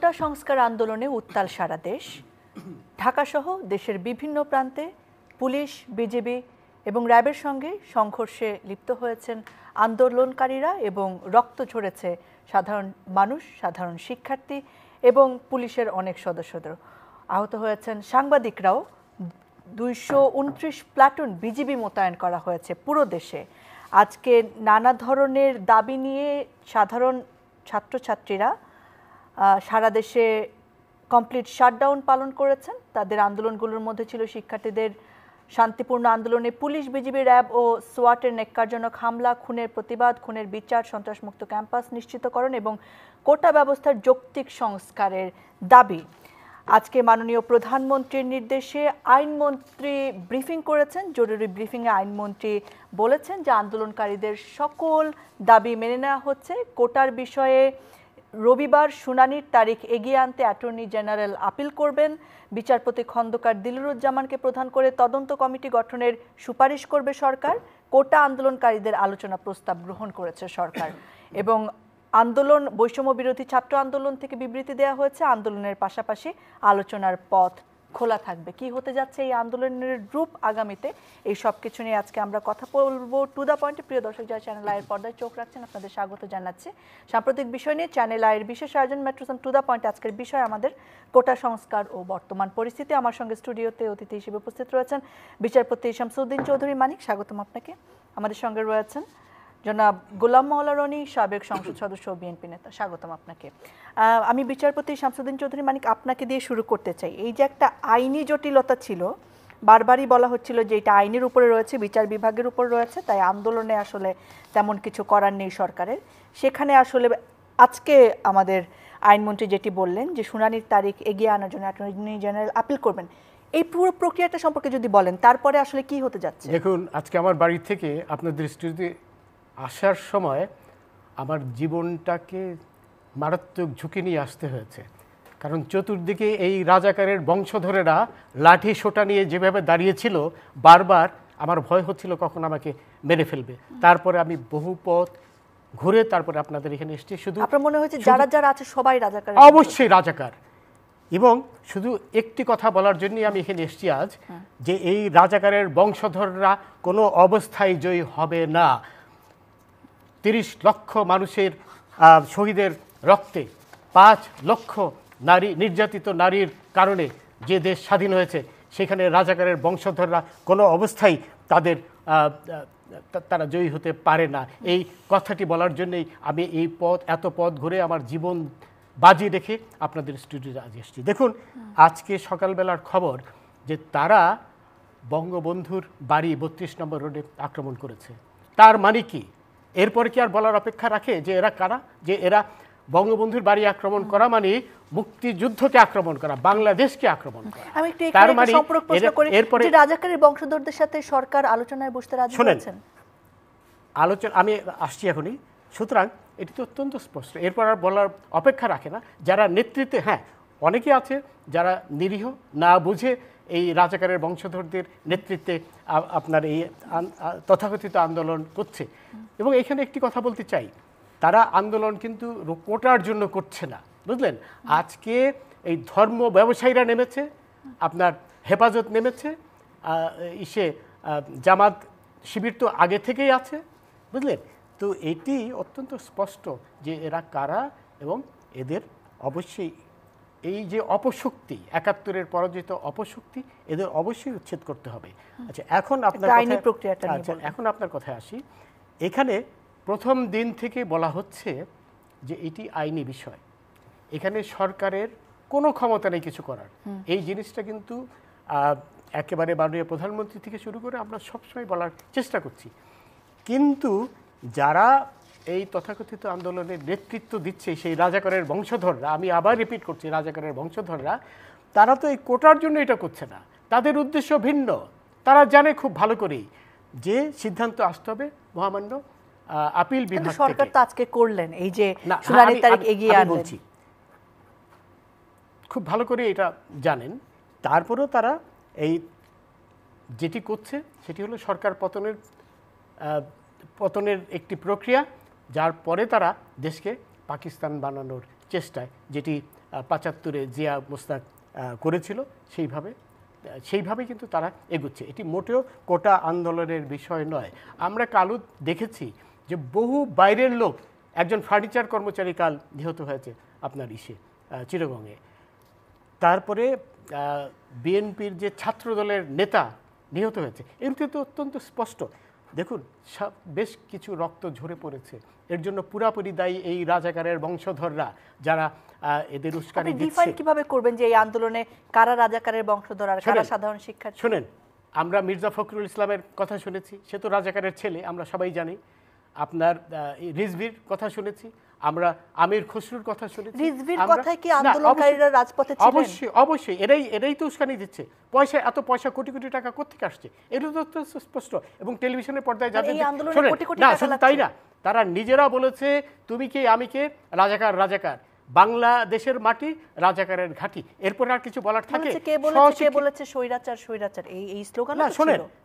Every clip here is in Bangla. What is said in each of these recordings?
কোটা সংস্কার আন্দোলনে উত্তাল সারা দেশ। ঢাকাসহ দেশের বিভিন্ন প্রান্তে পুলিশ, বিজিবি এবং র্যাবের সঙ্গে সংঘর্ষে লিপ্ত হয়েছেন আন্দোলনকারীরা এবং রক্ত ঝরেছে সাধারণ মানুষ, সাধারণ শিক্ষার্থী এবং পুলিশের অনেক সদস্যদের। আহত হয়েছেন সাংবাদিকরাও। 229 প্লাটুন বিজিবি মোতায়েন করা হয়েছে পুরো দেশে। আজকে নানা ধরনের দাবি নিয়ে সাধারণ ছাত্রছাত্রীরা সারা দেশে কমপ্লিট শাটডাউন পালন করেছেন। তাদের আন্দোলনগুলোর মধ্যে ছিল শিক্ষার্থীদের শান্তিপূর্ণ আন্দোলনে পুলিশ, বিজিবি, র্যাব ও সোয়াটের ন্যাক্কারজনক হামলা, খুনের প্রতিবাদ, খুনের বিচার, সন্ত্রাসমুক্ত ক্যাম্পাস নিশ্চিতকরণ এবং কোটা ব্যবস্থার যৌক্তিক সংস্কারের দাবি। আজকে মাননীয় প্রধানমন্ত্রীর নির্দেশে আইনমন্ত্রী ব্রিফিং করেছেন। জরুরি ব্রিফিংয়ে আইনমন্ত্রী বলেছেন যে আন্দোলনকারীদের সকল দাবি মেনে নেওয়া হচ্ছে। কোটার বিষয়ে রবিবার শুনানির তারিখ এগিয়ে আনতে অ্যাটর্নি জেনারেল আপিল করবেন। বিচারপতি খন্দকার দিলুরুজ্জামানকে প্রধান করে তদন্ত কমিটি গঠনের সুপারিশ করবে সরকার। কোটা আন্দোলনকারীদের আলোচনা প্রস্তাব গ্রহণ করেছে সরকার এবং আন্দোলন বৈষম্য বিরোধী ছাত্র আন্দোলন থেকে বিবৃতি দেওয়া হয়েছে। আন্দোলনের পাশাপাশি আলোচনার পথ খোলা থাকবে। কি হতে যাচ্ছে এই আন্দোলনের রূপ আগামীতে, এই সব কিছু নিয়ে আজকে আমরা কথা বলবো টু দ্য পয়েন্টে। প্রিয় দর্শক, যারা চ্যানেল আইয়ের পর্দায় চোখ রাখছেন আপনাদের স্বাগত জানাচ্ছি। সাম্প্রতিক বিষয় নিয়ে চ্যানেল আইয়ের বিশেষ আয়োজন মেট্রোসন টু দ্য পয়েন্ট। আজকের বিষয় আমাদের কোটা সংস্কার ও বর্তমান পরিস্থিতি। আমার সঙ্গে স্টুডিওতে অতিথি হিসেবে উপস্থিত রয়েছেন বিচারপতি শামসুদ্দিন চৌধুরী মানিক, স্বাগতম আপনাকে। আমাদের সঙ্গে রয়েছেন জনাব গোলাম মওলা রনি, সাবেক সংসদ সদস্য ও বিএনপি নেতা, স্বাগতম আপনাকে। আমি বিচারপতি শামসুদ্দিন চৌধুরী মানিক আপনাকে দিয়ে শুরু করতে চাই। এই যে একটা আইনি জটিলতা ছিল, বারবারই বলা হচ্ছিল যে এটা আইনের উপরে রয়েছে, বিচার বিভাগের উপর রয়েছে, তাই আন্দোলনে আসলে তেমন কিছু করার নেই সরকারের। সেখানে আসলে আজকে আমাদের আইনমন্ত্রী যেটি বললেন যে শুনানির তারিখ এগিয়ে আনার জন্য অ্যাটর্নি জেনারেল আপিল করবেন, এই পুরো প্রক্রিয়াটা সম্পর্কে যদি বলেন, তারপরে আসলে কি হতে যাচ্ছে? দেখুন, আজকে আমার বাড়ি থেকে আপনাদের স্টুডিওতে আসার সময় আমার জীবনটাকে মারাত্মক ঝুঁকি নিয়ে আসতে হয়েছে। কারণ চতুর্দিকে এই রাজাকারের বংশধরেরা লাঠি সোটা নিয়ে যেভাবে দাঁড়িয়েছিল, বারবার আমার ভয় হচ্ছিল কখন আমাকে মেরে ফেলবে। তারপরে আমি বহু পথ ঘুরে তারপরে আপনাদের এখানে এসেছি। শুধু আপনার মনে হয়েছে যারা যারা আছে সবাই রাজাকার? অবশ্যই রাজাকার। এবং শুধু একটি কথা বলার জন্যই আমি এখানে এসেছি আজ, যে এই রাজাকারের বংশধররা কোনো অবস্থায় জয়ী হবে না। 30 লক্ষ মানুষের শহীদের রক্তে, 5 লক্ষ নারী, নির্যাতিত নারীর কারণে যে দেশ স্বাধীন হয়েছে, সেখানে রাজাকারের বংশধররা কোনো অবস্থায় তারা জয়ী হতে পারে না। এই কথাটি বলার জন্যই আমি এই এত পথ ঘুরে আমার জীবন বাজি রেখে আপনাদের স্টুডিওতে আজ এসেছি। দেখুন, আজকে সকালবেলার খবর যে তারা বঙ্গবন্ধুর বাড়ি 32 নম্বর রোডে আক্রমণ করেছে। তার মানে কি? এরপরে কি আর বলার অপেক্ষা রাখে যে এরা কারা? যে এরা বঙ্গবন্ধুর বাড়ি আক্রমণ করা মানে মুক্তিযুদ্ধকে আক্রমণ করা, বাংলাদেশকে আক্রমণ করা। আমি একটু এখানে সম্পর্ক প্রশ্ন করি যে রাজাকারের বংশধরদের সাথে সরকার আলোচনায় বসতে রাজি হয়েছেন? আলোচনা আমি আসছি এখনই। সুতরাং এটি তো অত্যন্ত স্পষ্ট, এরপর আর বলার অপেক্ষা রাখে না। যারা নেতৃত্বে, হ্যাঁ অনেকে আছে যারা নিরীহ, না বুঝে এই রাজাকারের বংশধরদের নেতৃত্বে আপনার এই তথাকথিত আন্দোলন করছে। এবং এখানে একটি কথা বলতে চাই, তারা আন্দোলন কিন্তু কোটার জন্য করছে না, বুঝলেন। আজকে এই ধর্ম ব্যবসায়ীরা নেমেছে, আপনার হেফাজত নেমেছে, জামাত শিবির তো আগে থেকেই আছে, বুঝলেন। তো এটি অত্যন্ত স্পষ্ট যে এরা কারা এবং এদের অবশ্যই এই যে অপশক্তি, 71-এর পরাজিত অপশক্তি, এদের অবশ্যই উচ্ছেদ করতে হবে। আচ্ছা, এখন আপনার কথায় আসি। এখানে প্রথম দিন থেকে বলা হচ্ছে যে এটি আইনি বিষয়, এখানে সরকারের কোনো ক্ষমতা নেই কিছু করার। এই জিনিসটা কিন্তু একেবারে মাননীয় প্রধানমন্ত্রী থেকে শুরু করে আমরা সবসময় বলার চেষ্টা করছি। কিন্তু যারা এই তথাকথিত আন্দোলনের নেতৃত্ব দিচ্ছে, সেই রাজাকারের বংশধররা, আমি আবার রিপিট করছি, রাজাকারের বংশধররা, তারা তো এই কোটার জন্য এটা করছে না। তাদের উদ্দেশ্য ভিন্ন। তারা জানে খুব ভালো করেই যে সিদ্ধান্ত আসতে হবে মহামান্য আপিল বিভাগ থেকে। সরকার তো আজকে করলেন এই যে শুনানির তারিখ এগিয়ে আনলেন, খুব ভালো করে এটা জানেন। তারপরেও তারা এই যেটি করছে সেটি হলো সরকার পতনের একটি প্রক্রিয়া, যার পরে তারা দেশকে পাকিস্তান বানানোর চেষ্টায়, যেটি 75-এ জিয়া মোস্তাক করেছিল সেইভাবে কিন্তু তারা এগুচ্ছে। এটি মোটেও কোটা আন্দোলনের বিষয় নয়। আমরা কালু দেখেছি যে বহু বাইরের লোক, একজন ফার্নিচার কর্মচারী কাল নিহত হয়েছে আপনার চিটাগংয়ে। তারপরে বিএনপির যে ছাত্রদলের নেতা নিহত হয়েছে, এগুলো তো অত্যন্ত স্পষ্ট। দেখুন, বেশ কিছু রক্ত ঝরে পড়েছে। এর জন্য পুরাপুরি দায়ী এই রাজাকারের বংশধররা, যারা এদের উস্কানি দিচ্ছে। ডিফাইন কিভাবে করবেন যে এই আন্দোলনে কারা রাজাকারের বংশধর আর কারা সাধারণ শিক্ষার্থী? শুনেন, আমরা মির্জা ফখরুল ইসলামের কথা শুনেছি, সে তো রাজাকারের ছেলে, আমরা সবাই জানি। আপনার রিজভির কথা শুনেছি আমরা, আমির খসরুর কথা শুনেছি। রিজভির কথাই কি আন্দোলনকারীরা রাজপথে ছিলেন? অবশ্যই অবশ্যই, এরাই তো উস্কানি দিচ্ছে। এত পয়সা কোটি কোটি টাকা কোত্থেকে আসছে, এটা তো স্পষ্ট। এবং টেলিভিশনের পর্দায় যাদের, না শুধু তাই না, তারা নিজেরা বলেছে তুমি কে আমি কে, রাজাকার রাজাকার, বাংলাদেশের মাটি রাজাকারের ঘাঁটি। এরপর আর কিছু বলার থাকে? কে বলেছে স্বৈরাচার স্বৈরাচার, এই স্লোগান? না,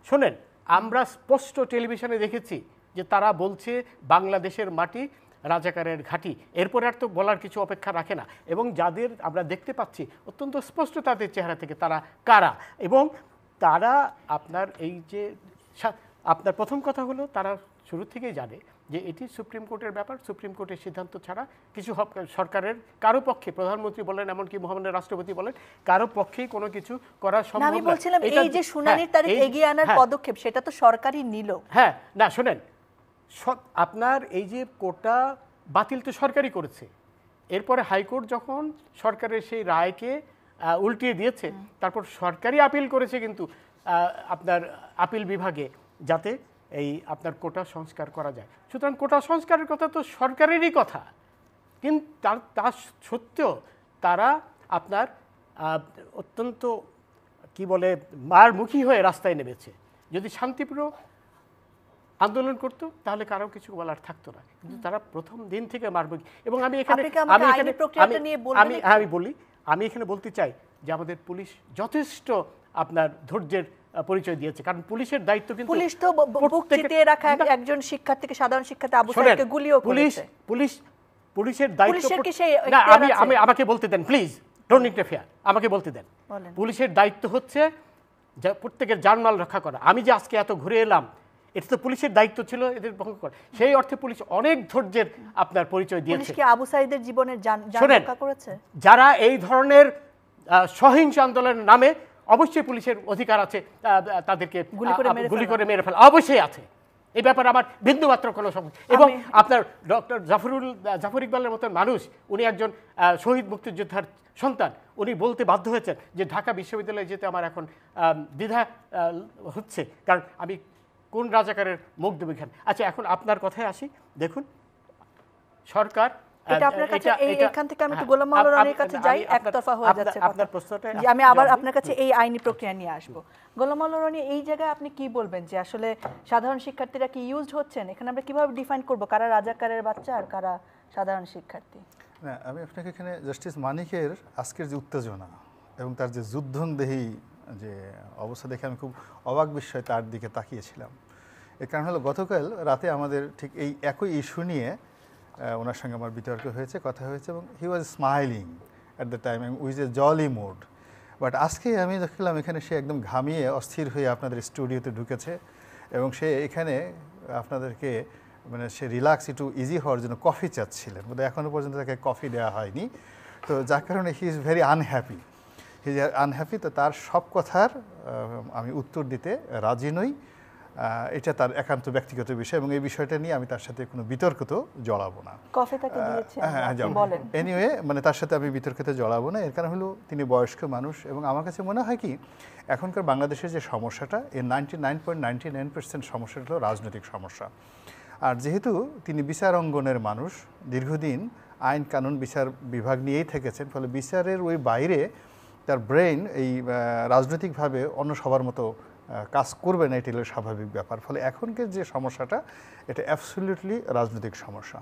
শোনেন, আমরা স্পষ্ট টেলিভিশনে দেখেছি যে তারা বলছে বাংলাদেশের মাটি রাজাকারের ঘাঁটি। এরপরে আর তো বলার কিছু অপেক্ষা রাখে না। এবং যাদের আমরা দেখতে পাচ্ছি অত্যন্ত স্পষ্ট তাদের চেহারা থেকে তারা কারা, এবং তারা আপনার এই যে আপনার প্রথম কথা হলো, তারা শুরু থেকেই জানে যে এটি সুপ্রিম কোর্টের ব্যাপার। সুপ্রিম কোর্টের সিদ্ধান্ত ছাড়া কিছু সরকারের কারো পক্ষে, প্রধানমন্ত্রী বলেন, এমনকি মহামান্য রাষ্ট্রপতি বলেন, কারো পক্ষেই কোনো কিছু করা সম্ভব না। আমি বলছিলাম এই যে শুনানির তারিখ এগিয়ে আনার পদক্ষেপ, সেটা তো সরকারই নিল। হ্যাঁ, না শোনেন, আপনার এই যে কোটা বাতিল তো সরকারই করেছে। এরপরে হাইকোর্ট যখন সরকারের সেই রায়কে উল্টিয়ে দিয়েছে, তারপর সরকারই আপিল করেছে কিন্তু আপনার আপিল বিভাগে, যাতে এই আপনার কোটা সংস্কার করা যায়। সুতরাং কোটা সংস্কারের কথা তো সরকারেরই কথা, কিন্তু তার সত্ত্বেও তারা আপনার অত্যন্ত কি বলে মারমুখী হয়ে রাস্তায় নেমেছে। যদি শান্তিপ্রিয় আন্দোলন করতো তাহলে কারো কিছু বলার থাকতো না, কিন্তু তারা প্রথম দিন থেকে মারমুখী। এবং আমি এখানে বলতে চাই যে আমাদের পুলিশ যথেষ্ট আপনার ধৈর্যের পরিচয় দিয়েছে, কারণ পুলিশের দায়িত্ব কিন্তু, পুলিশ তো বুক চিতিয়ে রাখা একজন শিক্ষার্থীকে, সাধারণ শিক্ষার্থী আবু সাইদকে গুলিও করেছে। পুলিশের দায়িত্ব, না আমাকে বলতে দেন প্লিজ, ডোন্ট ইন্টারফেয়ার, আমাকে বলতে দেন। পুলিশের দায়িত্ব হচ্ছে প্রত্যেকের জানমাল রক্ষা করা। আমি যে আজকে এত ঘুরে এলাম, এটা তো পুলিশের দায়িত্ব ছিল এদের ভঙ্গ করা। সেই অর্থে পুলিশ অনেক ধৈর্যের আপনার পরিচয় দিয়েছে। পুলিশ কি আবু সাইদের জীবনের জান রক্ষা করেছে? যারা এই ধরনের সহিংস আন্দোলনের নামে, অবশ্যই পুলিশের অধিকার আছে তাদেরকে গুলি করে মেরে ফেলা, অবশ্যই আছে। এই ব্যাপারে আমার বিন্দুমাত্র কোনো সমস্যা। এবং আপনার ডক্টর জাফর ইকবালের মতন মানুষ, উনি একজন শহীদ মুক্তিযোদ্ধার সন্তান, উনি বলতে বাধ্য হয়েছেন যে ঢাকা বিশ্ববিদ্যালয়ে যেতে আমার এখন দ্বিধা হচ্ছে, কারণ আমি কোন রাজাকারের মুখ দেব এখানে। আচ্ছা, এখন আপনার কথায় আসি। দেখুন, সরকার, এখান থেকে আমি একটু গোলাম মাওলা রনির কাছে যাই, একতরফা হয়ে যাচ্ছে আপনার প্রশ্নটা। আমি আবার আপনার কাছে এই আইনি প্রক্রিয়া নিয়ে আসবো। গোলাম মাওলা রনি, এই জায়গায় আপনি কি বলবেন যে আসলে সাধারণ শিক্ষার্থীরা কি ইউজড হচ্ছেন? এখানে আমরা কিভাবে ডিফাইন করব কারা রাজাকারের বাচ্চা আর কারা সাধারণ শিক্ষার্থী? না, আমি আপনাকে এখানে জাস্টিস মানিকের আজকের যে উত্তেজনা এবং তার যে যুদ্ধংদেহী যে অবস্থা দেখে আমি খুব অবাক বিস্ময়ে তার দিকে তাকিয়েছিলাম। এর কারণ হলো, গতকাল রাতে আমাদের ঠিক এই একই ইস্যু নিয়ে ওনার সঙ্গে আমার বিতর্ক হয়েছে, কথা হয়েছে, এবং he was smiling at the time with a jolly mood. But আজকে আমি দেখলাম এখানে সে একদম ঘামিয়ে অস্থির হয়ে আপনাদের স্টুডিওতে ঢুকেছে, এবং সে এখানে আপনাদেরকে মানে সে রিল্যাক্স একটু ইজি হওয়ার জন্য কফি চাচ্ছিলেন, বোধহয় এখনও পর্যন্ত তাকে কফি দেওয়া হয়নি। তো যার কারণে হি ইজ ভেরি আনহ্যাপি, তো তার সব কথার আমি উত্তর দিতে রাজি নই। এটা তার একান্ত ব্যক্তিগত বিষয়, এবং এই বিষয়টা নিয়ে আমি তার সাথে কোনো বিতর্কতেও জড়াবো না। এনিওয়ে, মানে তার সাথে আমি বিতর্কতে জড়াবো না। এর কারণ হলো তিনি বয়স্ক মানুষ, এবং আমার কাছে মনে হয় কি, এখনকার বাংলাদেশের যে সমস্যাটা, এর 99.99% সমস্যাটা হলো রাজনৈতিক সমস্যা। আর যেহেতু তিনি বিচার অঙ্গনের মানুষ, দীর্ঘদিন আইন কানুন বিচার বিভাগ নিয়েই থেকেছেন, ফলে বিচারের ওই বাইরে তার ব্রেইন এই রাজনৈতিকভাবে অন্য সবার মতো কাজ করবে না, এটি হলো স্বাভাবিক ব্যাপার। ফলে এখনকার যে সমস্যাটা, এটা অ্যাবসলিউটলি রাজনৈতিক সমস্যা।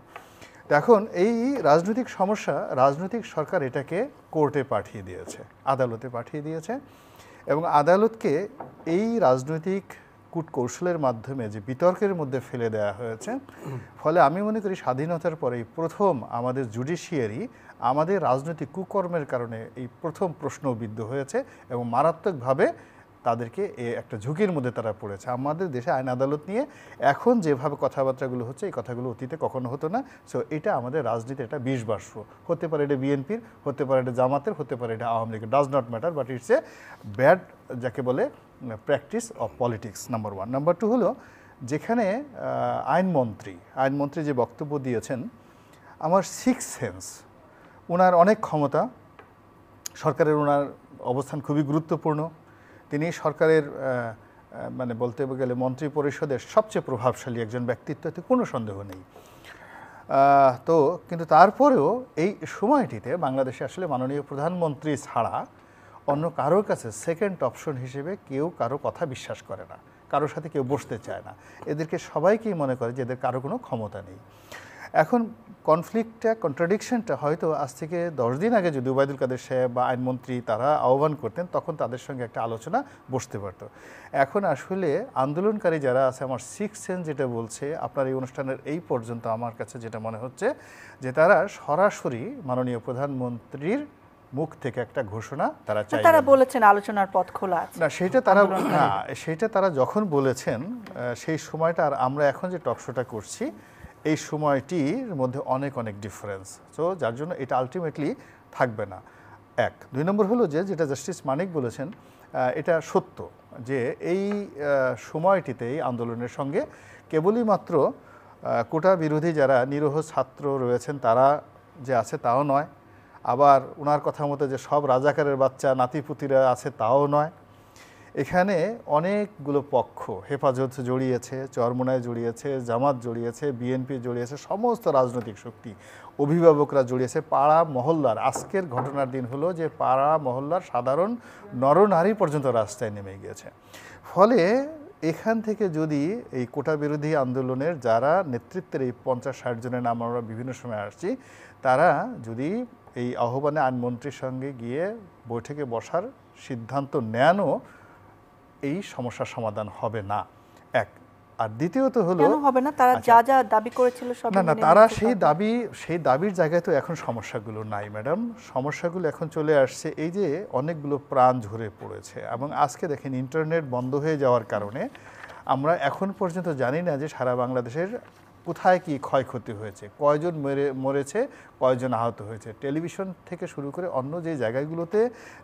তো এখন এই রাজনৈতিক সমস্যা, রাজনৈতিক সরকার এটাকে কোর্টে পাঠিয়ে দিয়েছে, আদালতে পাঠিয়ে দিয়েছে, এবং আদালতকে এই রাজনৈতিক কূটকৌশলের মাধ্যমে যে বিতর্কের মধ্যে ফেলে দেওয়া হয়েছে, ফলে আমি মনে করি স্বাধীনতার পরেই প্রথম আমাদের জুডিশিয়ারি আমাদের রাজনৈতিক কুকর্মের কারণে এই প্রথম প্রশ্নবিদ্ধ হয়েছে এবং মারাত্মকভাবে তাদেরকে একটা ঝুঁকির মধ্যে তারা পড়েছে। আমাদের দেশে আইন আদালত নিয়ে এখন যেভাবে কথাবার্তাগুলো হচ্ছে, এই কথাগুলো অতীতে কখনো হতো না। সো এটা আমাদের রাজনীতি একটা বিষবাষ্প, হতে পারে এটা বিএনপির, হতে পারে এটা জামাতের, হতে পারে এটা আওয়ামী লীগের, does not matter, but it's a bad, যাকে বলে practice of politics, number one. Number two হলো, যেখানে আইনমন্ত্রী যে বক্তব্য দিয়েছেন, আমার সিক্স সেন্স, ওনার অনেক ক্ষমতা, সরকারের ওনার অবস্থান খুবই গুরুত্বপূর্ণ, তিনি সরকারের মানে বলতে গেলে মন্ত্রী পরিষদের সবচেয়ে প্রভাবশালী একজন ব্যক্তিত্ব, এতে কোনো সন্দেহ নেই। তো কিন্তু তারপরেও এই সময়টিতে বাংলাদেশে আসলে মাননীয় প্রধানমন্ত্রী ছাড়া অন্য কারোর কাছে সেকেন্ড অপশন হিসেবে কেউ কারো কথা বিশ্বাস করে না, কারোর সাথে কেউ বসতে চায় না, এদেরকে সবাইকেই মনে করে যে এদের কারো কোনো ক্ষমতা নেই। এখন কন্ট্রাডিকশনটা হয়তো আজ থেকে 10 দিন আগে যদি ওবায়দুল কাদের সাহেব বা আইনমন্ত্রী তারা আহ্বান করতেন, তখন তাদের সঙ্গে একটা আলোচনা বসতে পারত। এখন আসলে আন্দোলনকারী যারা আছে, আমার সিক্স সেন্স যেটা বলছে, আপনার এই অনুষ্ঠানের এই পর্যন্ত আমার কাছে যেটা মনে হচ্ছে, যে তারা সরাসরি মাননীয় প্রধানমন্ত্রীর মুখ থেকে একটা ঘোষণা তারা চাই, তারা বলেছেন আলোচনার পথ খোলা আছে। না সেটা তারা যখন বলেছেন, সেই সময়টা আর আমরা এখন যে টকশোটা করছি এই সময়টির মধ্যে অনেক ডিফারেন্স। সো যার জন্য এটা আলটিমেটলি থাকবে না। এক, দুই নম্বর হলো যেটা জাস্টিস মানিক বলেছেন, এটা সত্য যে এই সময়টিতে এই আন্দোলনের সঙ্গে কেবলই মাত্র কোটা বিরোধী যারা নিরীহ ছাত্র রয়েছেন তারা যে আছে তাও নয়, আবার ওনার কথা মতো যে সব রাজাকারের বাচ্চা নাতিপুতিরা আছে তাও নয়। এখানে অনেকগুলো পক্ষ, হেফাজত জড়িয়েছে, চরমোনাই জড়িয়েছে, জামাত জড়িয়েছে, বিএনপি জড়িয়েছে, সমস্ত রাজনৈতিক শক্তি, অভিভাবকরা জড়িয়েছে, পাড়া মহল্লার। আজকের ঘটনার দিন হলো যে পাড়া মহল্লার সাধারণ নরনারী পর্যন্ত রাস্তায় নেমে গিয়েছে। ফলে এখান থেকে যদি এই কোটা বিরোধী আন্দোলনের যারা নেতৃত্বের এই 50-60 জনের নাম আমরা বিভিন্ন সময় আসছি, তারা যদি এই আহ্বানে আইনমন্ত্রীর সঙ্গে গিয়ে বৈঠকে বসার সিদ্ধান্ত নেনও, এই সমস্যার সমাধান হবে না। এক, আর দ্বিতীয়ত হলো কেন হবে না? তারা যা যা দাবি করেছিল সব না তারা সেই দাবির জায়গায় তো এখন সমস্যাগুলো নাই ম্যাডাম, সমস্যাগুলো এখন চলে আসছে এই যে অনেকগুলো প্রাণ ঝরে পড়েছে। এবং আজকে দেখেন ইন্টারনেট বন্ধ হয়ে যাওয়ার কারণে আমরা এখন পর্যন্ত জানি না যে সারা বাংলাদেশের কোথায় কি ক্ষয়ক্ষতি হয়েছে, কয়জন মরেছে, কয়জন আহত হয়েছে। টেলিভিশন থেকে শুরু করে অন্য যে জায়গাগুলোতে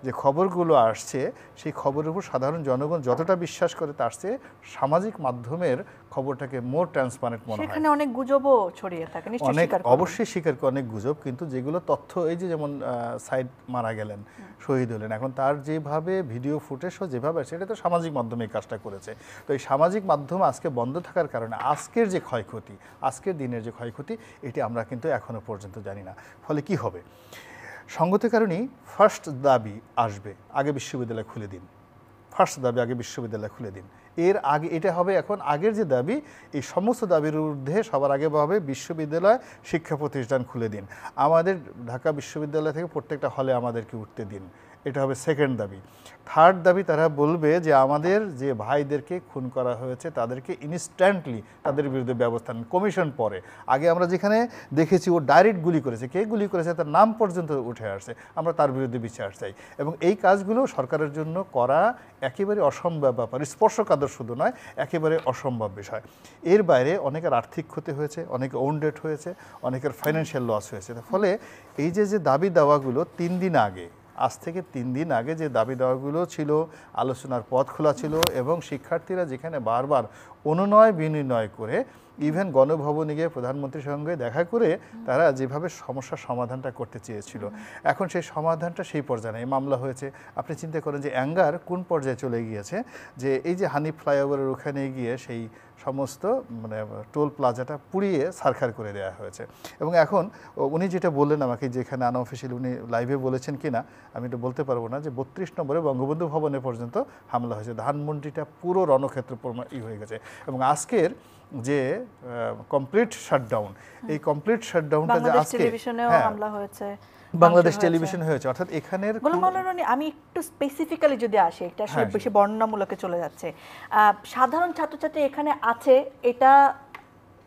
যে খবরগুলো আসছে, সেই খবরের উপর সাধারণ জনগণ যতটা বিশ্বাস করে, তার চেয়ে সামাজিক মাধ্যমের খবরটাকে মোর ট্রান্সপারেন্ট মনে হয়। সেখানে অনেক গুজবও ছড়িয়ে থাকে, অবশ্যই স্বীকার করে অনেক গুজব, কিন্তু যেগুলো তথ্য, এই যে যেমন সাইদ মারা গেলেন, শহীদ হলেন, এখন তার যেভাবে ভিডিও ফুটেজ যেভাবে সেটা তো সামাজিক মাধ্যমে কাজটা করেছে। তো এই সামাজিক মাধ্যম আজকে বন্ধ থাকার কারণে আজকের যে ক্ষয়ক্ষতি, আজকের দিনের যে ক্ষয়ক্ষতি, এটি আমরা কিন্তু এখনো পর্যন্ত জানি না। ফলে কি হবে? সঙ্গত কারণেই ফার্স্ট দাবি আসবে, আগে বিশ্ববিদ্যালয় খুলে দিন। ফার্স্ট দাবি, আগে বিশ্ববিদ্যালয় খুলে দিন। এর আগে এটা হবে, এখন আগের যে দাবি, এই সমস্ত দাবির ঊর্ধ্বে সবার আগে হবে বিশ্ববিদ্যালয়, শিক্ষা প্রতিষ্ঠান খুলে দিন। আমাদের ঢাকা বিশ্ববিদ্যালয় থেকে প্রত্যেকটা হলে আমাদেরকে উঠতে দিন, এটা হবে সেকেন্ড দাবি। থার্ড দাবি, তারা বলবে যে আমাদের যে ভাইদেরকে খুন করা হয়েছে তাদেরকে ইনস্ট্যান্টলি তাদের বিরুদ্ধে ব্যবস্থা নেন, কমিশন পরে। আগে আমরা যেখানে দেখেছি ও ডাইরেক্ট গুলি করেছে, কে গুলি করেছে তার নাম পর্যন্ত উঠে আসছে, আমরা তার বিরুদ্ধে বিচার চাই। এবং এই কাজগুলো সরকারের জন্য করা একেবারে অসম্ভব ব্যাপার, স্পর্শকাতর শুধু নয়, একেবারে অসম্ভব বিষয়। এর বাইরে অনেকের আর্থিক ক্ষতি হয়েছে, অনেকে ওনডেট হয়েছে, অনেকের ফাইন্যান্সিয়াল লস হয়েছে। ফলে এই যে দাবি দাওয়াগুলো 3 দিন আগে, আজ থেকে 3 দিন আগে যে দাবি দাওয়াগুলো ছিল, আলোচনার পথ খোলা ছিল, এবং শিক্ষার্থীরা যেখানে বারবার অনুনয় বিনিময় করে, ইভেন গণভবনে গিয়ে প্রধানমন্ত্রীর সঙ্গে দেখা করে তারা যেভাবে সমস্যার সমাধানটা করতে চেয়েছিল, এখন সেই সমাধানটা সেই পর্যায়ে নেই, মামলা হয়েছে। আপনি চিন্তা করেন যে অ্যাঙ্গার কোন পর্যায়ে চলে গিয়েছে, যে এই যে হানিফ ফ্লাইওভারের ওখানে গিয়ে সেই সমস্ত মানে টোল প্লাজাটা পুড়িয়ে সারখার করে দেওয়া হয়েছে। এবং এখন উনি যেটা বললেন আমাকে, যেখানে আনঅফিসিয়ালি উনি লাইভে বলেছেন কিনা আমি এটা বলতে পারবো না, যে 32 নম্বরে বঙ্গবন্ধু ভবনে পর্যন্ত হামলা হয়েছে, ধানমন্ডিটা পুরো রণক্ষেত্র হয়ে গেছে। এবং আজকের যে কমপ্লিট শাটডাউন, এই কমপ্লিট শাটডাউনটা যে আজকে টেলিভিশনেও হামলা হয়েছে, বাংলাদেশ টেলিভিশন হয়েছে, অর্থাৎ এখানের গোলাম মাওলানা রনি, আমি একটু স্পেসিফিক্যালি যদি আসি, এটা আসলে বেশি বর্ণনামূলকে চলে যাচ্ছে। সাধারণ ছাত্রছাত্রী এখানে আছে,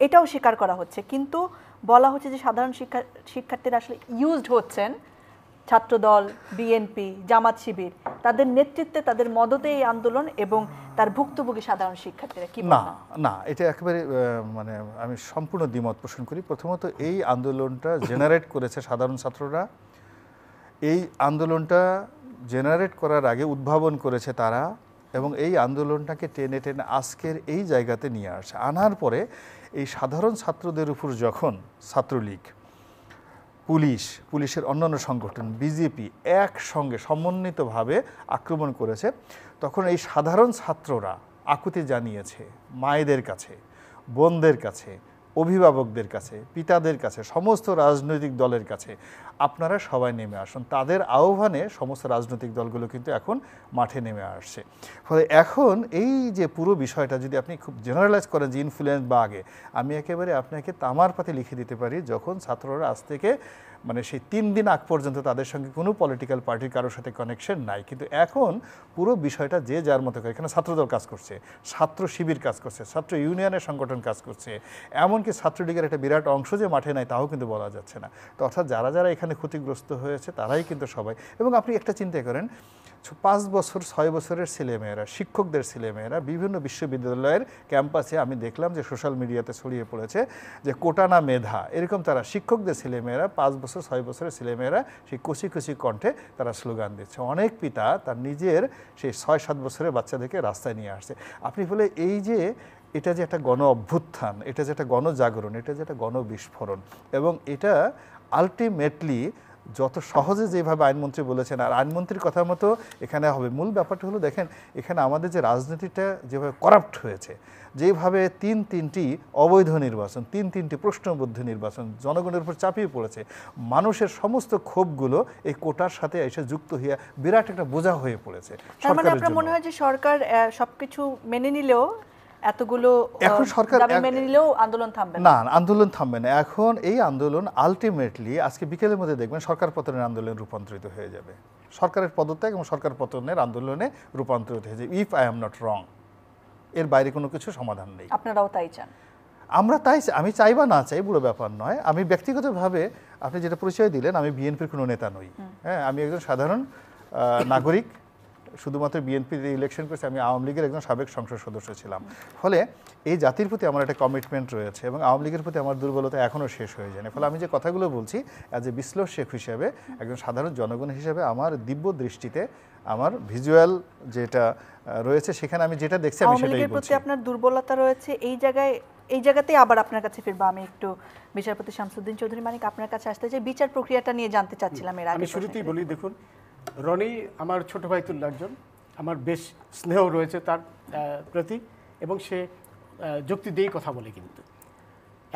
এটাও স্বীকার করা হচ্ছে, কিন্তু বলা হচ্ছে যে সাধারণ শিক্ষার্থীরা আসলে ইউজড হচ্ছেন ছাত্রদল, বিএনপি, জামাত শিবির, তাদের নেতৃত্বে, তাদের মদতে এই আন্দোলন এবং তার ভুক্তভোগী সাধারণ শিক্ষার্থীরা কি না না, এটা একেবারে মানে আমি সম্পূর্ণ দ্বিমত পোষণ করি। প্রথমত এই আন্দোলনটা জেনারেট করেছে সাধারণ ছাত্ররা, এই আন্দোলনটা জেনারেট করার আগে উদ্ভাবন করেছে তারা, এবং এই আন্দোলনটাকে টেনে টেনে আজকের এই জায়গাতে নিয়ে আসে। আনার পরে এই সাধারণ ছাত্রদের উপর যখন ছাত্রলীগ, পুলিশের অন্যান্য সংগঠন, বিজেপি একসঙ্গে সমন্বিতভাবে আক্রমণ করেছে, তখন এই সাধারণ ছাত্ররা আকুতি জানিয়েছে মায়েদের কাছে, বোনদের কাছে, অভিভাবকদের কাছে, পিতাদের কাছে, সমস্ত রাজনৈতিক দলের কাছে, আপনারা সবাই নেমে আসুন। তাদের আহ্বানে সমস্ত রাজনৈতিক দলগুলো কিন্তু এখন মাঠে নেমে আসছে। ফলে এখন এই যে পুরো বিষয়টা যদি আপনি খুব জেনারেলাইজ করেন যে ইনফ্লুয়েন্স বা আগে, আমি একেবারে আপনাকে তামার পাতে লিখে দিতে পারি, যখন ছাত্ররা আজ থেকে মানে সেই 3 দিন আগ পর্যন্ত তাদের সঙ্গে কোনো পলিটিক্যাল পার্টির কারোর সাথে কানেকশন নাই, কিন্তু এখন পুরো বিষয়টা যে যার মতো করে, এখানে ছাত্রদল কাজ করছে, ছাত্র শিবির কাজ করছে, ছাত্র ইউনিয়নের সংগঠন কাজ করছে, এমনকি ছাত্রলীগের একটা বিরাট অংশ যে মাঠে নাই তাও কিন্তু বলা যাচ্ছে না। তো অর্থাৎ যারা যারা এখানে ক্ষতিগ্রস্ত হয়েছে তারাই কিন্তু সবাই। এবং আপনি একটা চিন্তা করেন, 5 বছর 6 বছরের ছেলেমেয়েরা, শিক্ষকদের ছেলেমেয়েরা বিভিন্ন বিশ্ববিদ্যালয়ের ক্যাম্পাসে আমি দেখলাম যে সোশ্যাল মিডিয়াতে ছড়িয়ে পড়েছে যে কোটা না মেধা, এরকম তারা শিক্ষকদের ছেলেমেয়েরা, 5 বছর 6 বছরের ছেলেমেয়েরা সেই কচি কচি কণ্ঠে তারা স্লোগান দিচ্ছে। অনেক পিতা তার নিজের সেই 6-7 বছরের বাচ্চাদেরকে রাস্তায় নিয়ে আসছে। আপনি বলে এই যে এটা যে একটা গণ অভ্যুত্থান, এটা যে একটা গণজাগরণ, এটা যে একটা গণবিস্ফোরণ, এবং এটা আলটিমেটলি যত সহজে যেভাবে আইনমন্ত্রী বলেছেন, আর আইনমন্ত্রীর কথা মতো এখানে হবে। মূল ব্যাপারটা হলো, দেখেন এখানে আমাদের যে রাজনীতিটা যেভাবে করাপ্ট হয়েছে, যেভাবে 3-3টি অবৈধ নির্বাচন, 3-3টি প্রশ্নবদ্ধ নির্বাচন জনগণের উপর চাপিয়ে পড়েছে, মানুষের সমস্ত ক্ষোভগুলো এই কোটার সাথে এসে যুক্ত হয়ে বিরাট একটা বোঝা হয়ে পড়েছে। তার মানে আপনার মনে হয় যে সরকার সবকিছু মেনে নিলেও, এতগুলো এখন সরকার মেনে নিলেও আন্দোলন থামবে না? আন্দোলন থামবে না। এখন এই আন্দোলন আলটিমেটলি আজকে বিকেলের মধ্যে দেখবেন সরকার পতনের আন্দোলনে রূপান্তরিত হয়ে যাবে, সরকারের পদত্যাগ এবং সরকার পতনের আন্দোলনে রূপান্তরিত হয়ে যাবে, if I am not wrong. এর বাইরে কোনো কিছু সমাধান নেই। আপনারাও তাই চান? আমরা তাই, আমি চাই বা না চাই বড় ব্যাপার নয়। আমি ব্যক্তিগতভাবে, আপনি যেটা পরিচয় দিলেন, আমি বিএনপির কোনো নেতা নই। হ্যাঁ, আমি একজন সাধারণ নাগরিক, শুধুমাত্র বিএনপির ইলেকশন করেছে, আমি আওয়ামী লীগের একজন সাবেক সংসদ সদস্য ছিলাম। ফলে এই জাতির প্রতি আমার একটা কমিটমেন্ট রয়েছে, এবং আওয়ামী লীগের প্রতি আমার দুর্বলতা এখনও শেষ হয়ে যায়নি। ফলে আমি যে কথাগুলো বলছি, অ্যাজ এ বিশ্লেষক হিসেবে, একজন সাধারণ জনগণ হিসেবে, আমার দিব্য দৃষ্টিতে আমার ভিজুয়াল যেটা রয়েছে, সেখানে আমি যেটা দেখছি আমি সেটাই বলছি। প্রতি আপনার দুর্বলতা রয়েছে এই জায়গাতেই আবার আপনার কাছে ফিরবো। আমি একটু বিচারপতি শামসুদ্দিন চৌধুরী মানিক আপনার কাছে আসতে চাই, বিচার প্রক্রিয়াটা নিয়ে জানতে চাচ্ছিলাম এর আগে। আমি শুরুতেই বলি, দেখুন রনি আমার ছোট ভাই তুল্য একজন, আমার বেশ স্নেহ রয়েছে তার প্রতি, এবং সে যুক্তি দিয়েই কথা বলে। কিন্তু